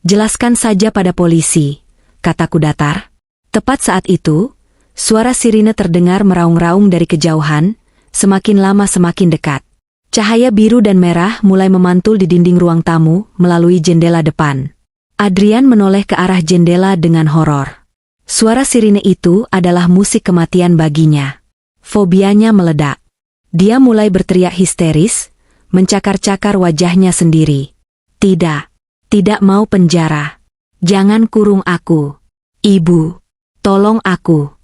Jelaskan saja pada polisi, kataku datar. Tepat saat itu, suara sirine terdengar meraung-raung dari kejauhan, semakin lama semakin dekat. Cahaya biru dan merah mulai memantul di dinding ruang tamu melalui jendela depan. Adrian menoleh ke arah jendela dengan horor. Suara sirine itu adalah musik kematian baginya. Fobianya meledak. Dia mulai berteriak histeris, mencakar-cakar wajahnya sendiri. Tidak, tidak mau penjara. Jangan kurung aku. Ibu, tolong aku.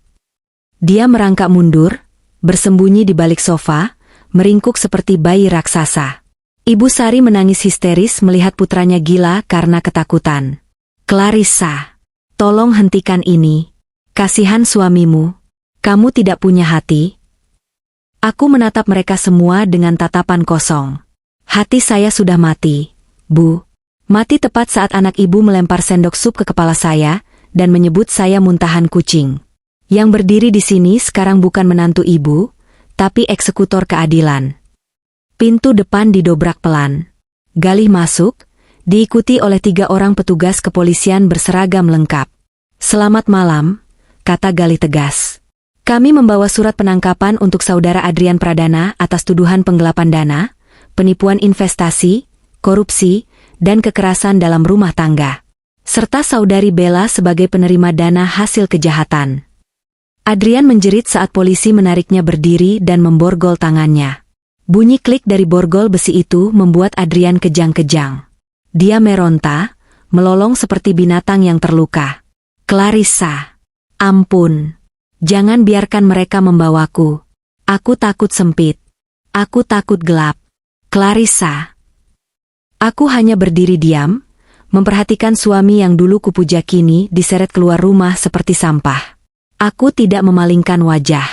Dia merangkak mundur, bersembunyi di balik sofa, meringkuk seperti bayi raksasa. Ibu Sari menangis histeris melihat putranya gila karena ketakutan. Clarissa, tolong hentikan ini. Kasihan suamimu. Kamu tidak punya hati. Aku menatap mereka semua dengan tatapan kosong. Hati saya sudah mati, Bu. Mati tepat saat anak ibu melempar sendok sup ke kepala saya dan menyebut saya muntahan kucing. Yang berdiri di sini sekarang bukan menantu ibu, tapi eksekutor keadilan. Pintu depan didobrak pelan. Galih masuk, diikuti oleh 3 orang petugas kepolisian berseragam lengkap. Selamat malam, kata Galih tegas. Kami membawa surat penangkapan untuk saudara Adrian Pradana atas tuduhan penggelapan dana, penipuan investasi, korupsi, dan kekerasan dalam rumah tangga. Serta saudari Bella sebagai penerima dana hasil kejahatan. Adrian menjerit saat polisi menariknya berdiri dan memborgol tangannya. Bunyi klik dari borgol besi itu membuat Adrian kejang-kejang. Dia meronta, melolong seperti binatang yang terluka. Clarissa, ampun. Jangan biarkan mereka membawaku. Aku takut sempit. Aku takut gelap. Clarissa. Aku hanya berdiri diam, memperhatikan suami yang dulu kupuja kini diseret keluar rumah seperti sampah. Aku tidak memalingkan wajah.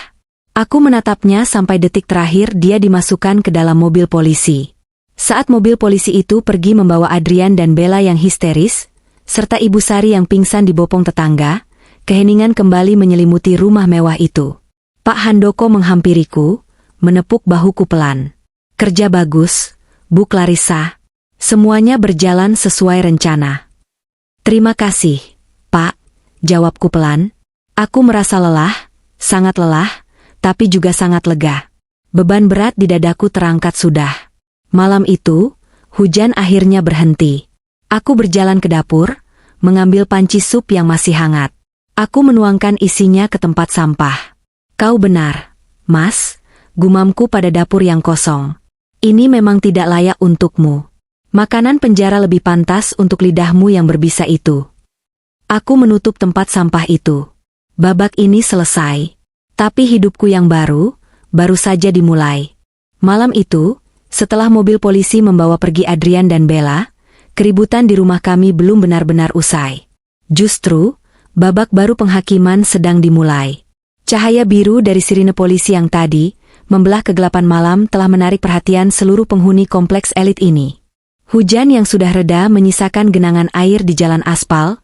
Aku menatapnya sampai detik terakhir dia dimasukkan ke dalam mobil polisi. Saat mobil polisi itu pergi membawa Adrian dan Bella yang histeris, serta Ibu Sari yang pingsan di bopong tetangga, keheningan kembali menyelimuti rumah mewah itu. Pak Handoko menghampiriku, menepuk bahuku pelan. Kerja bagus, Bu Clarissa. Semuanya berjalan sesuai rencana. Terima kasih, Pak, jawabku pelan. Aku merasa lelah, sangat lelah, tapi juga sangat lega. Beban berat di dadaku terangkat sudah. Malam itu, hujan akhirnya berhenti. Aku berjalan ke dapur, mengambil panci sup yang masih hangat. Aku menuangkan isinya ke tempat sampah. Kau benar, Mas, gumamku pada dapur yang kosong. Ini memang tidak layak untukmu. Makanan penjara lebih pantas untuk lidahmu yang berbisa itu. Aku menutup tempat sampah itu. Babak ini selesai. Tapi hidupku yang baru saja dimulai. Malam itu, setelah mobil polisi membawa pergi Adrian dan Bella, keributan di rumah kami belum benar-benar usai. Justru, babak baru penghakiman sedang dimulai. Cahaya biru dari sirine polisi yang tadi, membelah kegelapan malam telah menarik perhatian seluruh penghuni kompleks elit ini. Hujan yang sudah reda menyisakan genangan air di jalan aspal,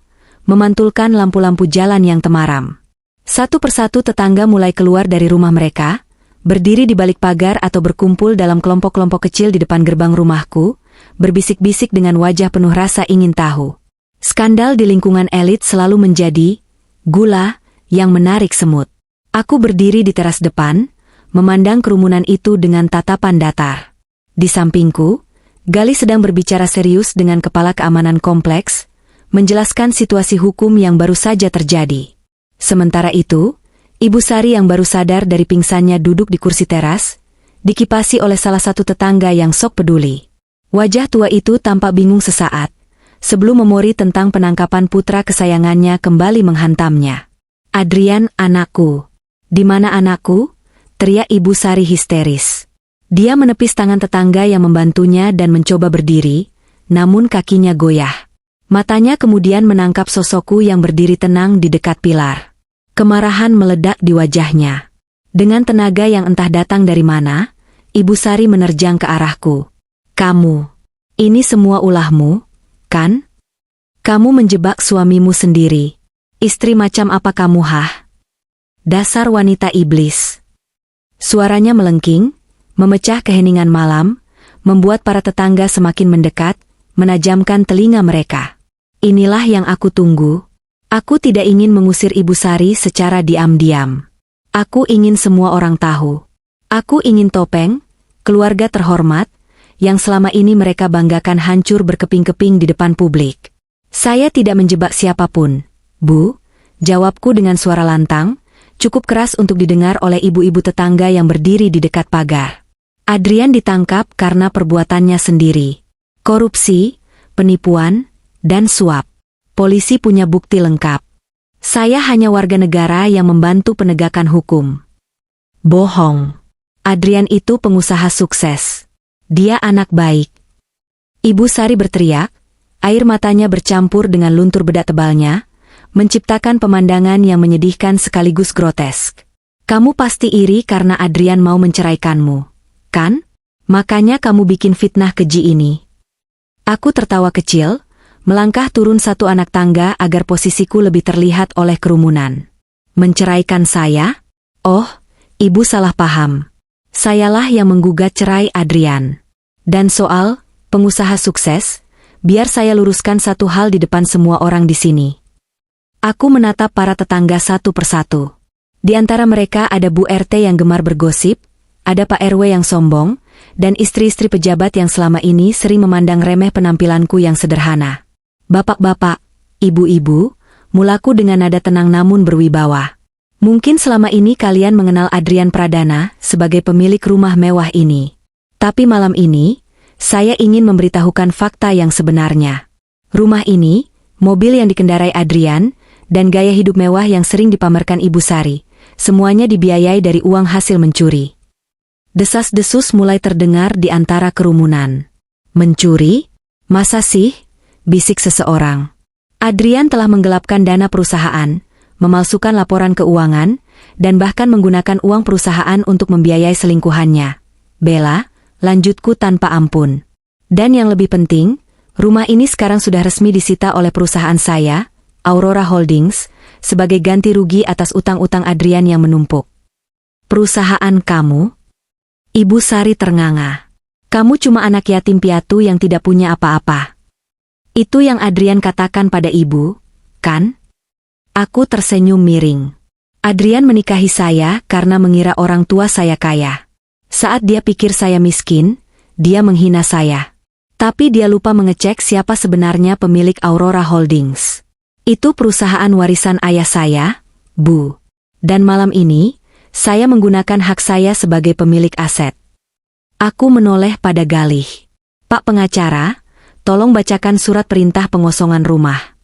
memantulkan lampu-lampu jalan yang temaram. Satu persatu tetangga mulai keluar dari rumah mereka, berdiri di balik pagar atau berkumpul dalam kelompok-kelompok kecil di depan gerbang rumahku, berbisik-bisik dengan wajah penuh rasa ingin tahu. Skandal di lingkungan elit selalu menjadi gula yang menarik semut. Aku berdiri di teras depan, memandang kerumunan itu dengan tatapan datar. Di sampingku, Galih sedang berbicara serius dengan kepala keamanan kompleks, menjelaskan situasi hukum yang baru saja terjadi. Sementara itu, Ibu Sari yang baru sadar dari pingsannya duduk di kursi teras, dikipasi oleh salah satu tetangga yang sok peduli. Wajah tua itu tampak bingung sesaat, sebelum memori tentang penangkapan putra kesayangannya kembali menghantamnya. Adrian, anakku. Di mana anakku? Teriak Ibu Sari histeris. Dia menepis tangan tetangga yang membantunya dan mencoba berdiri, namun kakinya goyah. Matanya kemudian menangkap sosokku yang berdiri tenang di dekat pilar. Kemarahan meledak di wajahnya. Dengan tenaga yang entah datang dari mana, Ibu Sari menerjang ke arahku. Kamu, ini semua ulahmu, kan? Kamu menjebak suamimu sendiri. Istri macam apa kamu, hah? Dasar wanita iblis. Suaranya melengking, memecah keheningan malam, membuat para tetangga semakin mendekat, menajamkan telinga mereka. Inilah yang aku tunggu. Aku tidak ingin mengusir Ibu Sari secara diam-diam. Aku ingin semua orang tahu. Aku ingin Topeng, keluarga terhormat, yang selama ini mereka banggakan hancur berkeping-keping di depan publik. Saya tidak menjebak siapapun, Bu, jawabku dengan suara lantang, cukup keras untuk didengar oleh ibu-ibu tetangga yang berdiri di dekat pagar. Adrian ditangkap karena perbuatannya sendiri. Korupsi, penipuan, dan suap. Polisi punya bukti lengkap. Saya hanya warga negara yang membantu penegakan hukum. Bohong. Adrian itu pengusaha sukses. Dia anak baik. Ibu Sari berteriak, air matanya bercampur dengan luntur bedak tebalnya, menciptakan pemandangan yang menyedihkan sekaligus grotesk. Kamu pasti iri karena Adrian mau menceraikanmu, kan? Makanya kamu bikin fitnah keji ini. Aku tertawa kecil, melangkah turun satu anak tangga agar posisiku lebih terlihat oleh kerumunan. Menceraikan saya? Oh, ibu salah paham. Sayalah yang menggugat cerai Adrian. Dan soal pengusaha sukses, biar saya luruskan satu hal di depan semua orang di sini. Aku menatap para tetangga satu persatu. Di antara mereka ada Bu RT yang gemar bergosip, ada Pak RW yang sombong, dan istri-istri pejabat yang selama ini sering memandang remeh penampilanku yang sederhana. Bapak-bapak, ibu-ibu, mulaku dengan nada tenang namun berwibawa. Mungkin selama ini kalian mengenal Adrian Pradana sebagai pemilik rumah mewah ini. Tapi malam ini, saya ingin memberitahukan fakta yang sebenarnya. Rumah ini, mobil yang dikendarai Adrian, dan gaya hidup mewah yang sering dipamerkan Ibu Sari, semuanya dibiayai dari uang hasil mencuri. Desas-desus mulai terdengar di antara kerumunan. Mencuri? Masa sih? Bisik seseorang. Adrian telah menggelapkan dana perusahaan, memalsukan laporan keuangan, dan bahkan menggunakan uang perusahaan untuk membiayai selingkuhannya. Bella, lanjutku tanpa ampun. Dan yang lebih penting, rumah ini sekarang sudah resmi disita oleh perusahaan saya, Aurora Holdings, sebagai ganti rugi atas utang-utang Adrian yang menumpuk. Perusahaan kamu? Ibu Sari ternganga. Kamu cuma anak yatim piatu yang tidak punya apa-apa. Itu yang Adrian katakan pada ibu, kan? Aku tersenyum miring. Adrian menikahi saya karena mengira orang tua saya kaya. Saat dia pikir saya miskin, dia menghina saya. Tapi dia lupa mengecek siapa sebenarnya pemilik Aurora Holdings. Itu perusahaan warisan ayah saya, Bu. Dan malam ini, saya menggunakan hak saya sebagai pemilik aset. Aku menoleh pada Galih. Pak pengacara, tolong bacakan surat perintah pengosongan rumah.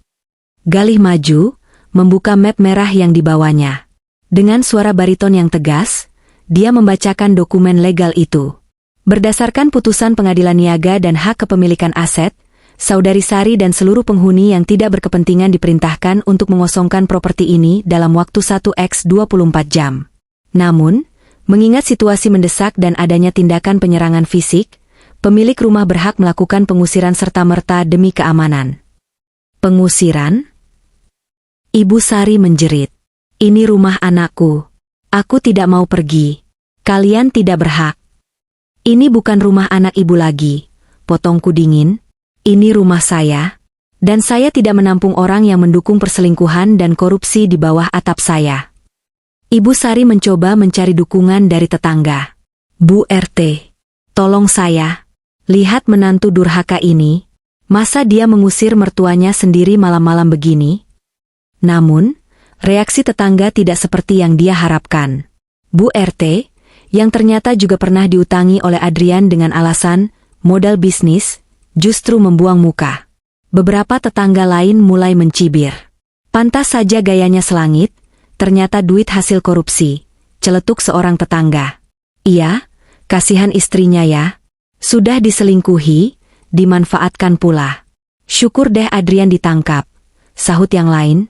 Galih maju, membuka map merah yang dibawanya. Dengan suara bariton yang tegas, dia membacakan dokumen legal itu. Berdasarkan putusan pengadilan niaga dan hak kepemilikan aset, Saudari Sari dan seluruh penghuni yang tidak berkepentingan diperintahkan untuk mengosongkan properti ini dalam waktu 1x24 jam. Namun, mengingat situasi mendesak dan adanya tindakan penyerangan fisik, pemilik rumah berhak melakukan pengusiran serta-merta demi keamanan. Pengusiran? Ibu Sari menjerit. Ini rumah anakku. Aku tidak mau pergi. Kalian tidak berhak. Ini bukan rumah anak ibu lagi, potongku dingin. Ini rumah saya, dan saya tidak menampung orang yang mendukung perselingkuhan dan korupsi di bawah atap saya. Ibu Sari mencoba mencari dukungan dari tetangga. Bu RT, tolong saya. Lihat menantu durhaka ini. Masa dia mengusir mertuanya sendiri malam-malam begini? Namun, reaksi tetangga tidak seperti yang dia harapkan. Bu RT, yang ternyata juga pernah diutangi oleh Adrian dengan alasan modal bisnis, justru membuang muka. Beberapa tetangga lain mulai mencibir. Pantas saja gayanya selangit, ternyata duit hasil korupsi, celetuk seorang tetangga. Iya, kasihan istrinya ya. Sudah diselingkuhi, dimanfaatkan pula. Syukur deh Adrian ditangkap, sahut yang lain.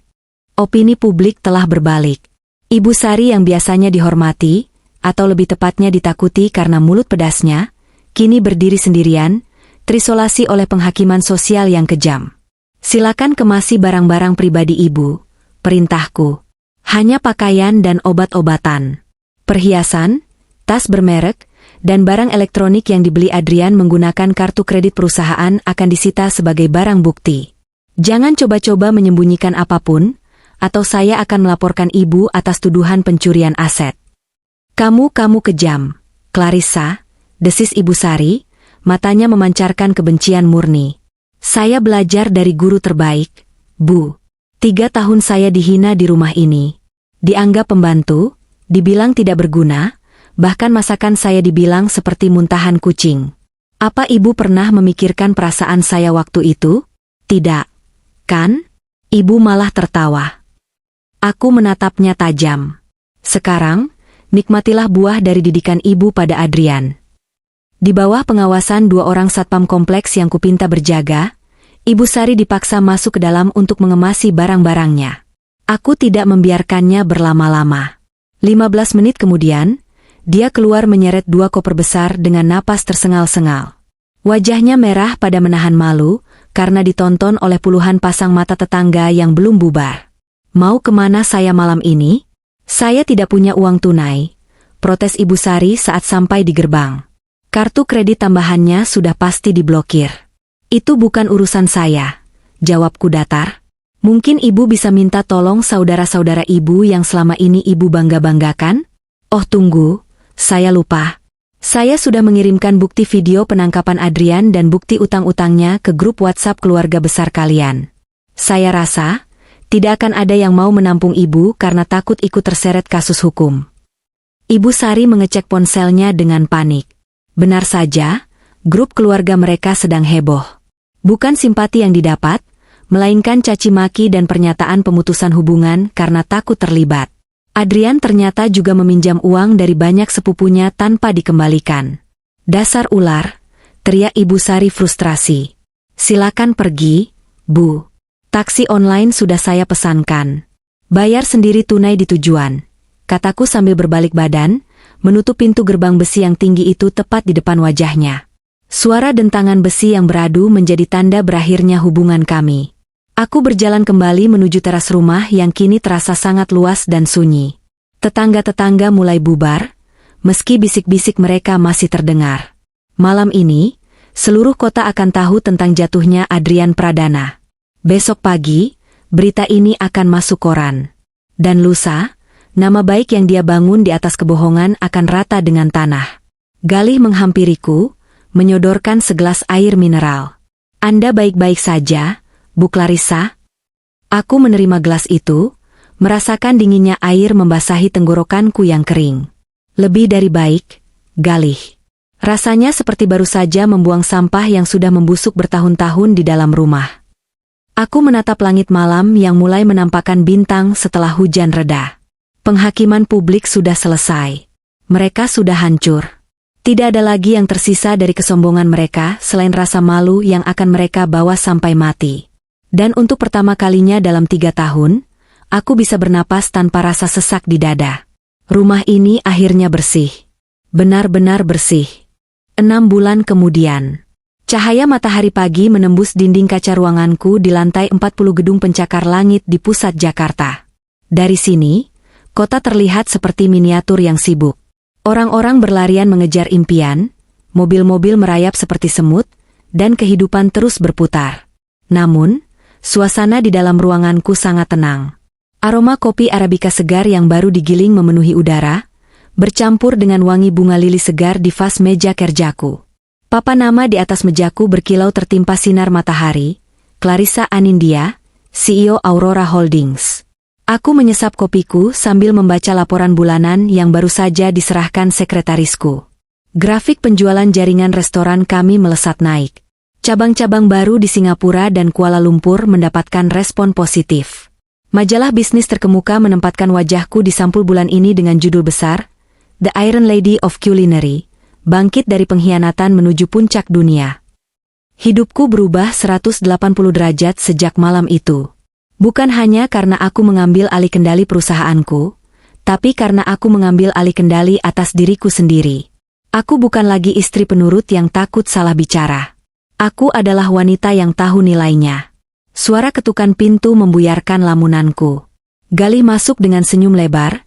Opini publik telah berbalik. Ibu Sari yang biasanya dihormati, atau lebih tepatnya ditakuti karena mulut pedasnya, kini berdiri sendirian, terisolasi oleh penghakiman sosial yang kejam. Silakan kemasi barang-barang pribadi ibu, perintahku. Hanya pakaian dan obat-obatan. Perhiasan, tas bermerek, dan barang elektronik yang dibeli Adrian menggunakan kartu kredit perusahaan akan disita sebagai barang bukti. Jangan coba-coba menyembunyikan apapun, atau saya akan melaporkan ibu atas tuduhan pencurian aset. Kamu kejam, Clarissa, desis Ibu Sari, matanya memancarkan kebencian murni. Saya belajar dari guru terbaik, Bu. 3 tahun saya dihina di rumah ini. Dianggap pembantu, dibilang tidak berguna, bahkan masakan saya dibilang seperti muntahan kucing. Apa ibu pernah memikirkan perasaan saya waktu itu? Tidak. Kan? Ibu malah tertawa. Aku menatapnya tajam. Sekarang, nikmatilah buah dari didikan ibu pada Adrian. Di bawah pengawasan 2 orang satpam kompleks yang kupinta berjaga, Ibu Sari dipaksa masuk ke dalam untuk mengemasi barang-barangnya. Aku tidak membiarkannya berlama-lama. 15 menit kemudian, dia keluar menyeret 2 koper besar dengan napas tersengal-sengal. Wajahnya merah pada menahan malu, karena ditonton oleh puluhan pasang mata tetangga yang belum bubar. Mau kemana saya malam ini? Saya tidak punya uang tunai, protes Ibu Sari saat sampai di gerbang. Kartu kredit tambahannya sudah pasti diblokir. Itu bukan urusan saya, jawabku datar. Mungkin ibu bisa minta tolong saudara-saudara ibu yang selama ini ibu bangga-banggakan? Oh tunggu, saya lupa. Saya sudah mengirimkan bukti video penangkapan Adrian dan bukti utang-utangnya ke grup WhatsApp keluarga besar kalian. Saya rasa, tidak akan ada yang mau menampung ibu karena takut ikut terseret kasus hukum. Ibu Sari mengecek ponselnya dengan panik. Benar saja, grup keluarga mereka sedang heboh. Bukan simpati yang didapat, melainkan caci maki dan pernyataan pemutusan hubungan karena takut terlibat. Adrian ternyata juga meminjam uang dari banyak sepupunya tanpa dikembalikan. Dasar ular, teriak Ibu Sari frustrasi. Silakan pergi, Bu. Taksi online sudah saya pesankan. Bayar sendiri tunai di tujuan, kataku sambil berbalik badan, menutup pintu gerbang besi yang tinggi itu tepat di depan wajahnya. Suara dentangan besi yang beradu menjadi tanda berakhirnya hubungan kami. Aku berjalan kembali menuju teras rumah yang kini terasa sangat luas dan sunyi. Tetangga-tetangga mulai bubar, meski bisik-bisik mereka masih terdengar. Malam ini, seluruh kota akan tahu tentang jatuhnya Adrian Pradana. Besok pagi, berita ini akan masuk koran. Dan lusa, nama baik yang dia bangun di atas kebohongan akan rata dengan tanah. Galih menghampiriku, menyodorkan segelas air mineral. Anda baik-baik saja, Bu Clarissa? Aku menerima gelas itu, merasakan dinginnya air membasahi tenggorokanku yang kering. Lebih dari baik, Galih. Rasanya seperti baru saja membuang sampah yang sudah membusuk bertahun-tahun di dalam rumah. Aku menatap langit malam yang mulai menampakkan bintang setelah hujan reda. Penghakiman publik sudah selesai. Mereka sudah hancur. Tidak ada lagi yang tersisa dari kesombongan mereka selain rasa malu yang akan mereka bawa sampai mati. Dan untuk pertama kalinya dalam 3 tahun, aku bisa bernapas tanpa rasa sesak di dada. Rumah ini akhirnya bersih. Benar-benar bersih. 6 bulan kemudian. Cahaya matahari pagi menembus dinding kaca ruanganku di lantai 40 gedung pencakar langit di pusat Jakarta. Dari sini, kota terlihat seperti miniatur yang sibuk. Orang-orang berlarian mengejar impian, mobil-mobil merayap seperti semut, dan kehidupan terus berputar. Namun, suasana di dalam ruanganku sangat tenang. Aroma kopi Arabica segar yang baru digiling memenuhi udara, bercampur dengan wangi bunga lili segar di vas meja kerjaku. Papan nama di atas mejaku berkilau tertimpa sinar matahari, Clarissa Anindya, CEO Aurora Holdings. Aku menyesap kopiku sambil membaca laporan bulanan yang baru saja diserahkan sekretarisku. Grafik penjualan jaringan restoran kami melesat naik. Cabang-cabang baru di Singapura dan Kuala Lumpur mendapatkan respon positif. Majalah bisnis terkemuka menempatkan wajahku di sampul bulan ini dengan judul besar, The Iron Lady of Culinary, bangkit dari pengkhianatan menuju puncak dunia. Hidupku berubah 180 derajat sejak malam itu. Bukan hanya karena aku mengambil alih kendali perusahaanku, tapi karena aku mengambil alih kendali atas diriku sendiri. Aku bukan lagi istri penurut yang takut salah bicara. Aku adalah wanita yang tahu nilainya. Suara ketukan pintu membuyarkan lamunanku. Galih masuk dengan senyum lebar,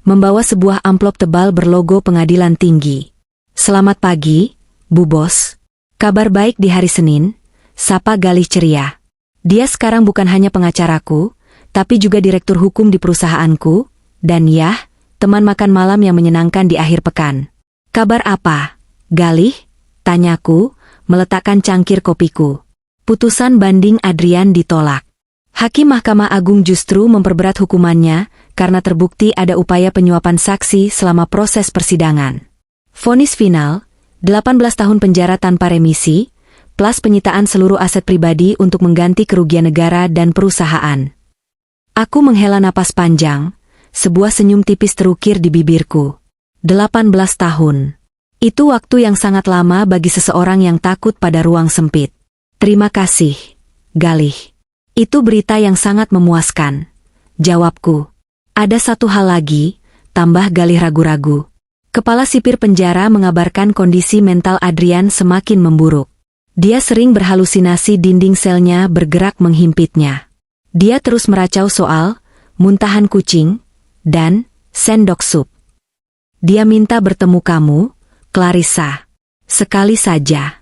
membawa sebuah amplop tebal berlogo Pengadilan Tinggi. Selamat pagi, Bu Bos. Kabar baik di hari Senin, sapa Galih ceria. Dia sekarang bukan hanya pengacaraku, tapi juga direktur hukum di perusahaanku, dan ya, teman makan malam yang menyenangkan di akhir pekan. Kabar apa, Galih? Tanyaku, meletakkan cangkir kopiku. Putusan banding Adrian ditolak. Hakim Mahkamah Agung justru memperberat hukumannya karena terbukti ada upaya penyuapan saksi selama proses persidangan. Vonis final, 18 tahun penjara tanpa remisi, plus penyitaan seluruh aset pribadi untuk mengganti kerugian negara dan perusahaan. Aku menghela napas panjang, sebuah senyum tipis terukir di bibirku. 18 tahun. Itu waktu yang sangat lama bagi seseorang yang takut pada ruang sempit. Terima kasih, Galih. Itu berita yang sangat memuaskan. Jawabku. Ada satu hal lagi, tambah Galih ragu-ragu. Kepala sipir penjara mengabarkan kondisi mental Adrian semakin memburuk. Dia sering berhalusinasi, dinding selnya bergerak menghimpitnya. Dia terus meracau soal muntahan kucing dan sendok sup. Dia minta bertemu kamu, Clarissa. Sekali saja.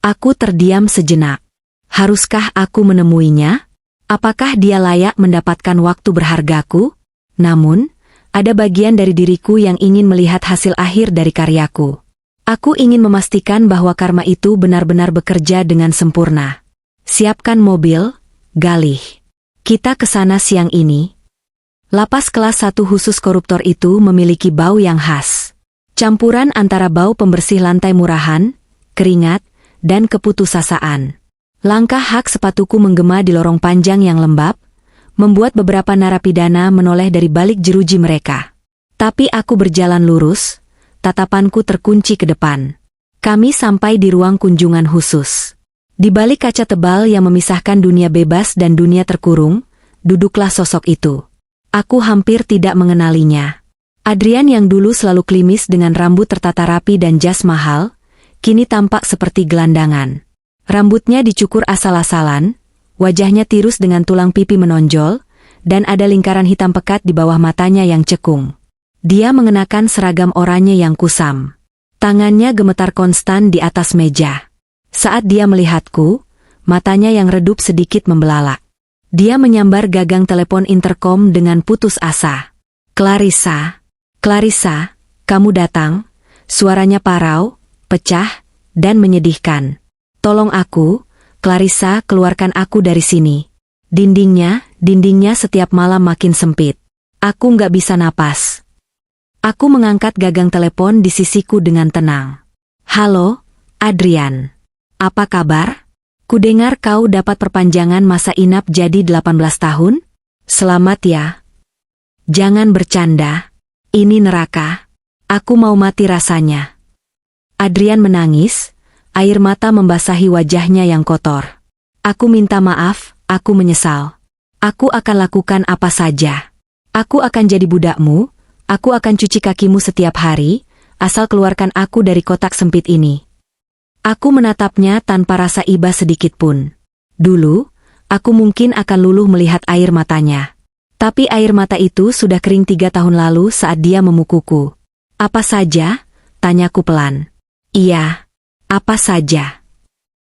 Aku terdiam sejenak. Haruskah aku menemuinya? Apakah dia layak mendapatkan waktu berhargaku? Namun, ada bagian dari diriku yang ingin melihat hasil akhir dari karyaku. Aku ingin memastikan bahwa karma itu benar-benar bekerja dengan sempurna. Siapkan mobil, Galih. Kita ke sana siang ini. Lapas kelas 1 khusus koruptor itu memiliki bau yang khas. Campuran antara bau pembersih lantai murahan, keringat, dan keputusasaan. Langkah hak sepatuku menggema di lorong panjang yang lembab, membuat beberapa narapidana menoleh dari balik jeruji mereka. Tapi aku berjalan lurus, tatapanku terkunci ke depan. Kami sampai di ruang kunjungan khusus. Di balik kaca tebal yang memisahkan dunia bebas dan dunia terkurung, duduklah sosok itu. Aku hampir tidak mengenalinya. Adrian yang dulu selalu klimis dengan rambut tertata rapi dan jas mahal, kini tampak seperti gelandangan. Rambutnya dicukur asal-asalan, wajahnya tirus dengan tulang pipi menonjol, dan ada lingkaran hitam pekat di bawah matanya yang cekung. Dia mengenakan seragam oranye yang kusam. Tangannya gemetar konstan di atas meja. Saat dia melihatku, matanya yang redup sedikit membelalak. Dia menyambar gagang telepon interkom dengan putus asa. Clarissa, Clarissa, kamu datang. Suaranya parau, pecah, dan menyedihkan. Tolong aku, Clarissa, keluarkan aku dari sini. Dindingnya setiap malam makin sempit. Aku nggak bisa napas. Aku mengangkat gagang telepon di sisiku dengan tenang. Halo, Adrian. Apa kabar? Kudengar kau dapat perpanjangan masa inap jadi 18 tahun? Selamat ya. Jangan bercanda. Ini neraka. Aku mau mati rasanya. Adrian menangis. Air mata membasahi wajahnya yang kotor. Aku minta maaf, aku menyesal. Aku akan lakukan apa saja. Aku akan jadi budakmu, aku akan cuci kakimu setiap hari, asal keluarkan aku dari kotak sempit ini. Aku menatapnya tanpa rasa iba sedikit pun. Dulu, aku mungkin akan luluh melihat air matanya. Tapi air mata itu sudah kering 3 tahun lalu saat dia memukuku. Apa saja? Tanyaku pelan. Iya. Apa saja?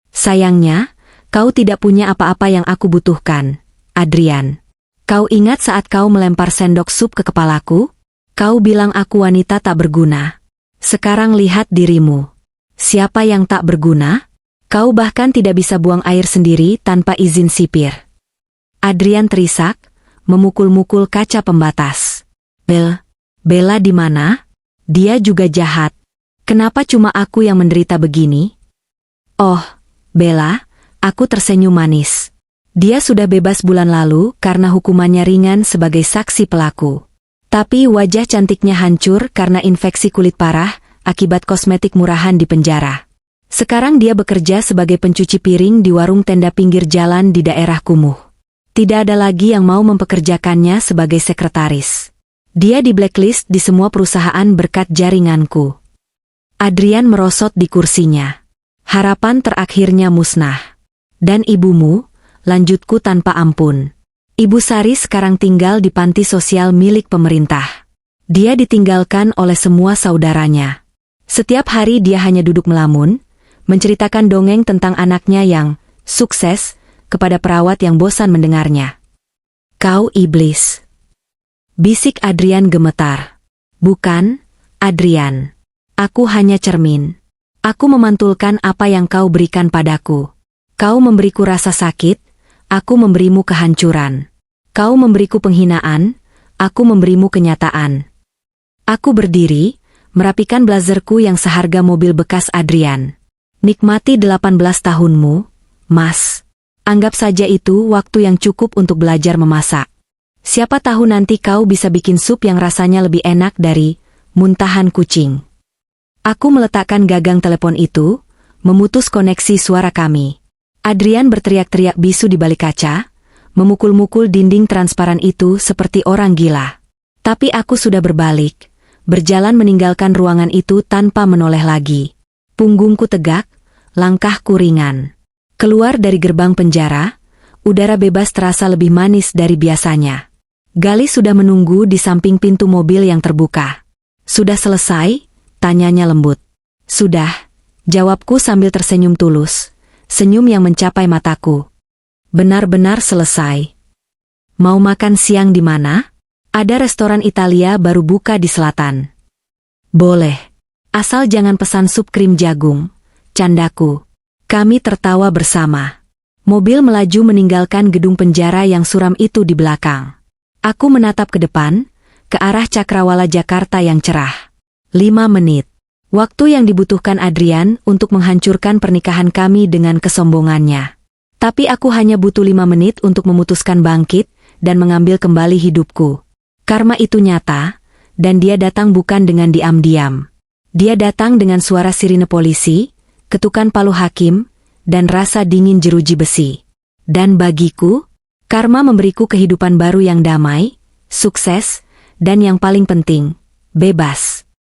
Sayangnya, kau tidak punya apa-apa yang aku butuhkan, Adrian. Kau ingat saat kau melempar sendok sup ke kepalaku? Kau bilang aku wanita tak berguna. Sekarang lihat dirimu. Siapa yang tak berguna? Kau bahkan tidak bisa buang air sendiri tanpa izin sipir. Adrian terisak, memukul-mukul kaca pembatas. Bella di mana? Dia juga jahat. Kenapa cuma aku yang menderita begini? Oh, Bella, aku tersenyum manis. Dia sudah bebas bulan lalu karena hukumannya ringan sebagai saksi pelaku. Tapi wajah cantiknya hancur karena infeksi kulit parah akibat kosmetik murahan di penjara. Sekarang dia bekerja sebagai pencuci piring di warung tenda pinggir jalan di daerah kumuh. Tidak ada lagi yang mau mempekerjakannya sebagai sekretaris. Dia di blacklist di semua perusahaan berkat jaringanku. Adrian merosot di kursinya. Harapan terakhirnya musnah. Dan ibumu, lanjutku tanpa ampun. Ibu Sari sekarang tinggal di panti sosial milik pemerintah. Dia ditinggalkan oleh semua saudaranya. Setiap hari dia hanya duduk melamun, menceritakan dongeng tentang anaknya yang sukses kepada perawat yang bosan mendengarnya. Kau iblis. Bisik Adrian gemetar. Bukan, Adrian. Aku hanya cermin. Aku memantulkan apa yang kau berikan padaku. Kau memberiku rasa sakit, aku memberimu kehancuran. Kau memberiku penghinaan, aku memberimu kenyataan. Aku berdiri, merapikan blazerku yang seharga mobil bekas Adrian. Nikmati 18 tahunmu, Mas. Anggap saja itu waktu yang cukup untuk belajar memasak. Siapa tahu nanti kau bisa bikin sup yang rasanya lebih enak dari muntahan kucing. Aku meletakkan gagang telepon itu, memutus koneksi suara kami. Adrian berteriak-teriak bisu di balik kaca, memukul-mukul dinding transparan itu seperti orang gila. Tapi aku sudah berbalik, berjalan meninggalkan ruangan itu tanpa menoleh lagi. Punggungku tegak, langkahku ringan. Keluar dari gerbang penjara, udara bebas terasa lebih manis dari biasanya. Gali sudah menunggu di samping pintu mobil yang terbuka. Sudah selesai? Tanyanya lembut. Sudah, jawabku sambil tersenyum tulus. Senyum yang mencapai mataku. Benar-benar selesai. Mau makan siang di mana? Ada restoran Italia baru buka di selatan. Boleh. Asal jangan pesan sup krim jagung. Candaku. Kami tertawa bersama. Mobil melaju meninggalkan gedung penjara yang suram itu di belakang. Aku menatap ke depan, ke arah Cakrawala Jakarta yang cerah. 5 menit. Waktu yang dibutuhkan Adrian untuk menghancurkan pernikahan kami dengan kesombongannya. Tapi aku hanya butuh 5 menit untuk memutuskan bangkit dan mengambil kembali hidupku. Karma itu nyata, dan dia datang bukan dengan diam-diam. Dia datang dengan suara sirine polisi, ketukan palu hakim, dan rasa dingin jeruji besi. Dan bagiku, karma memberiku kehidupan baru yang damai, sukses, dan yang paling penting, bebas.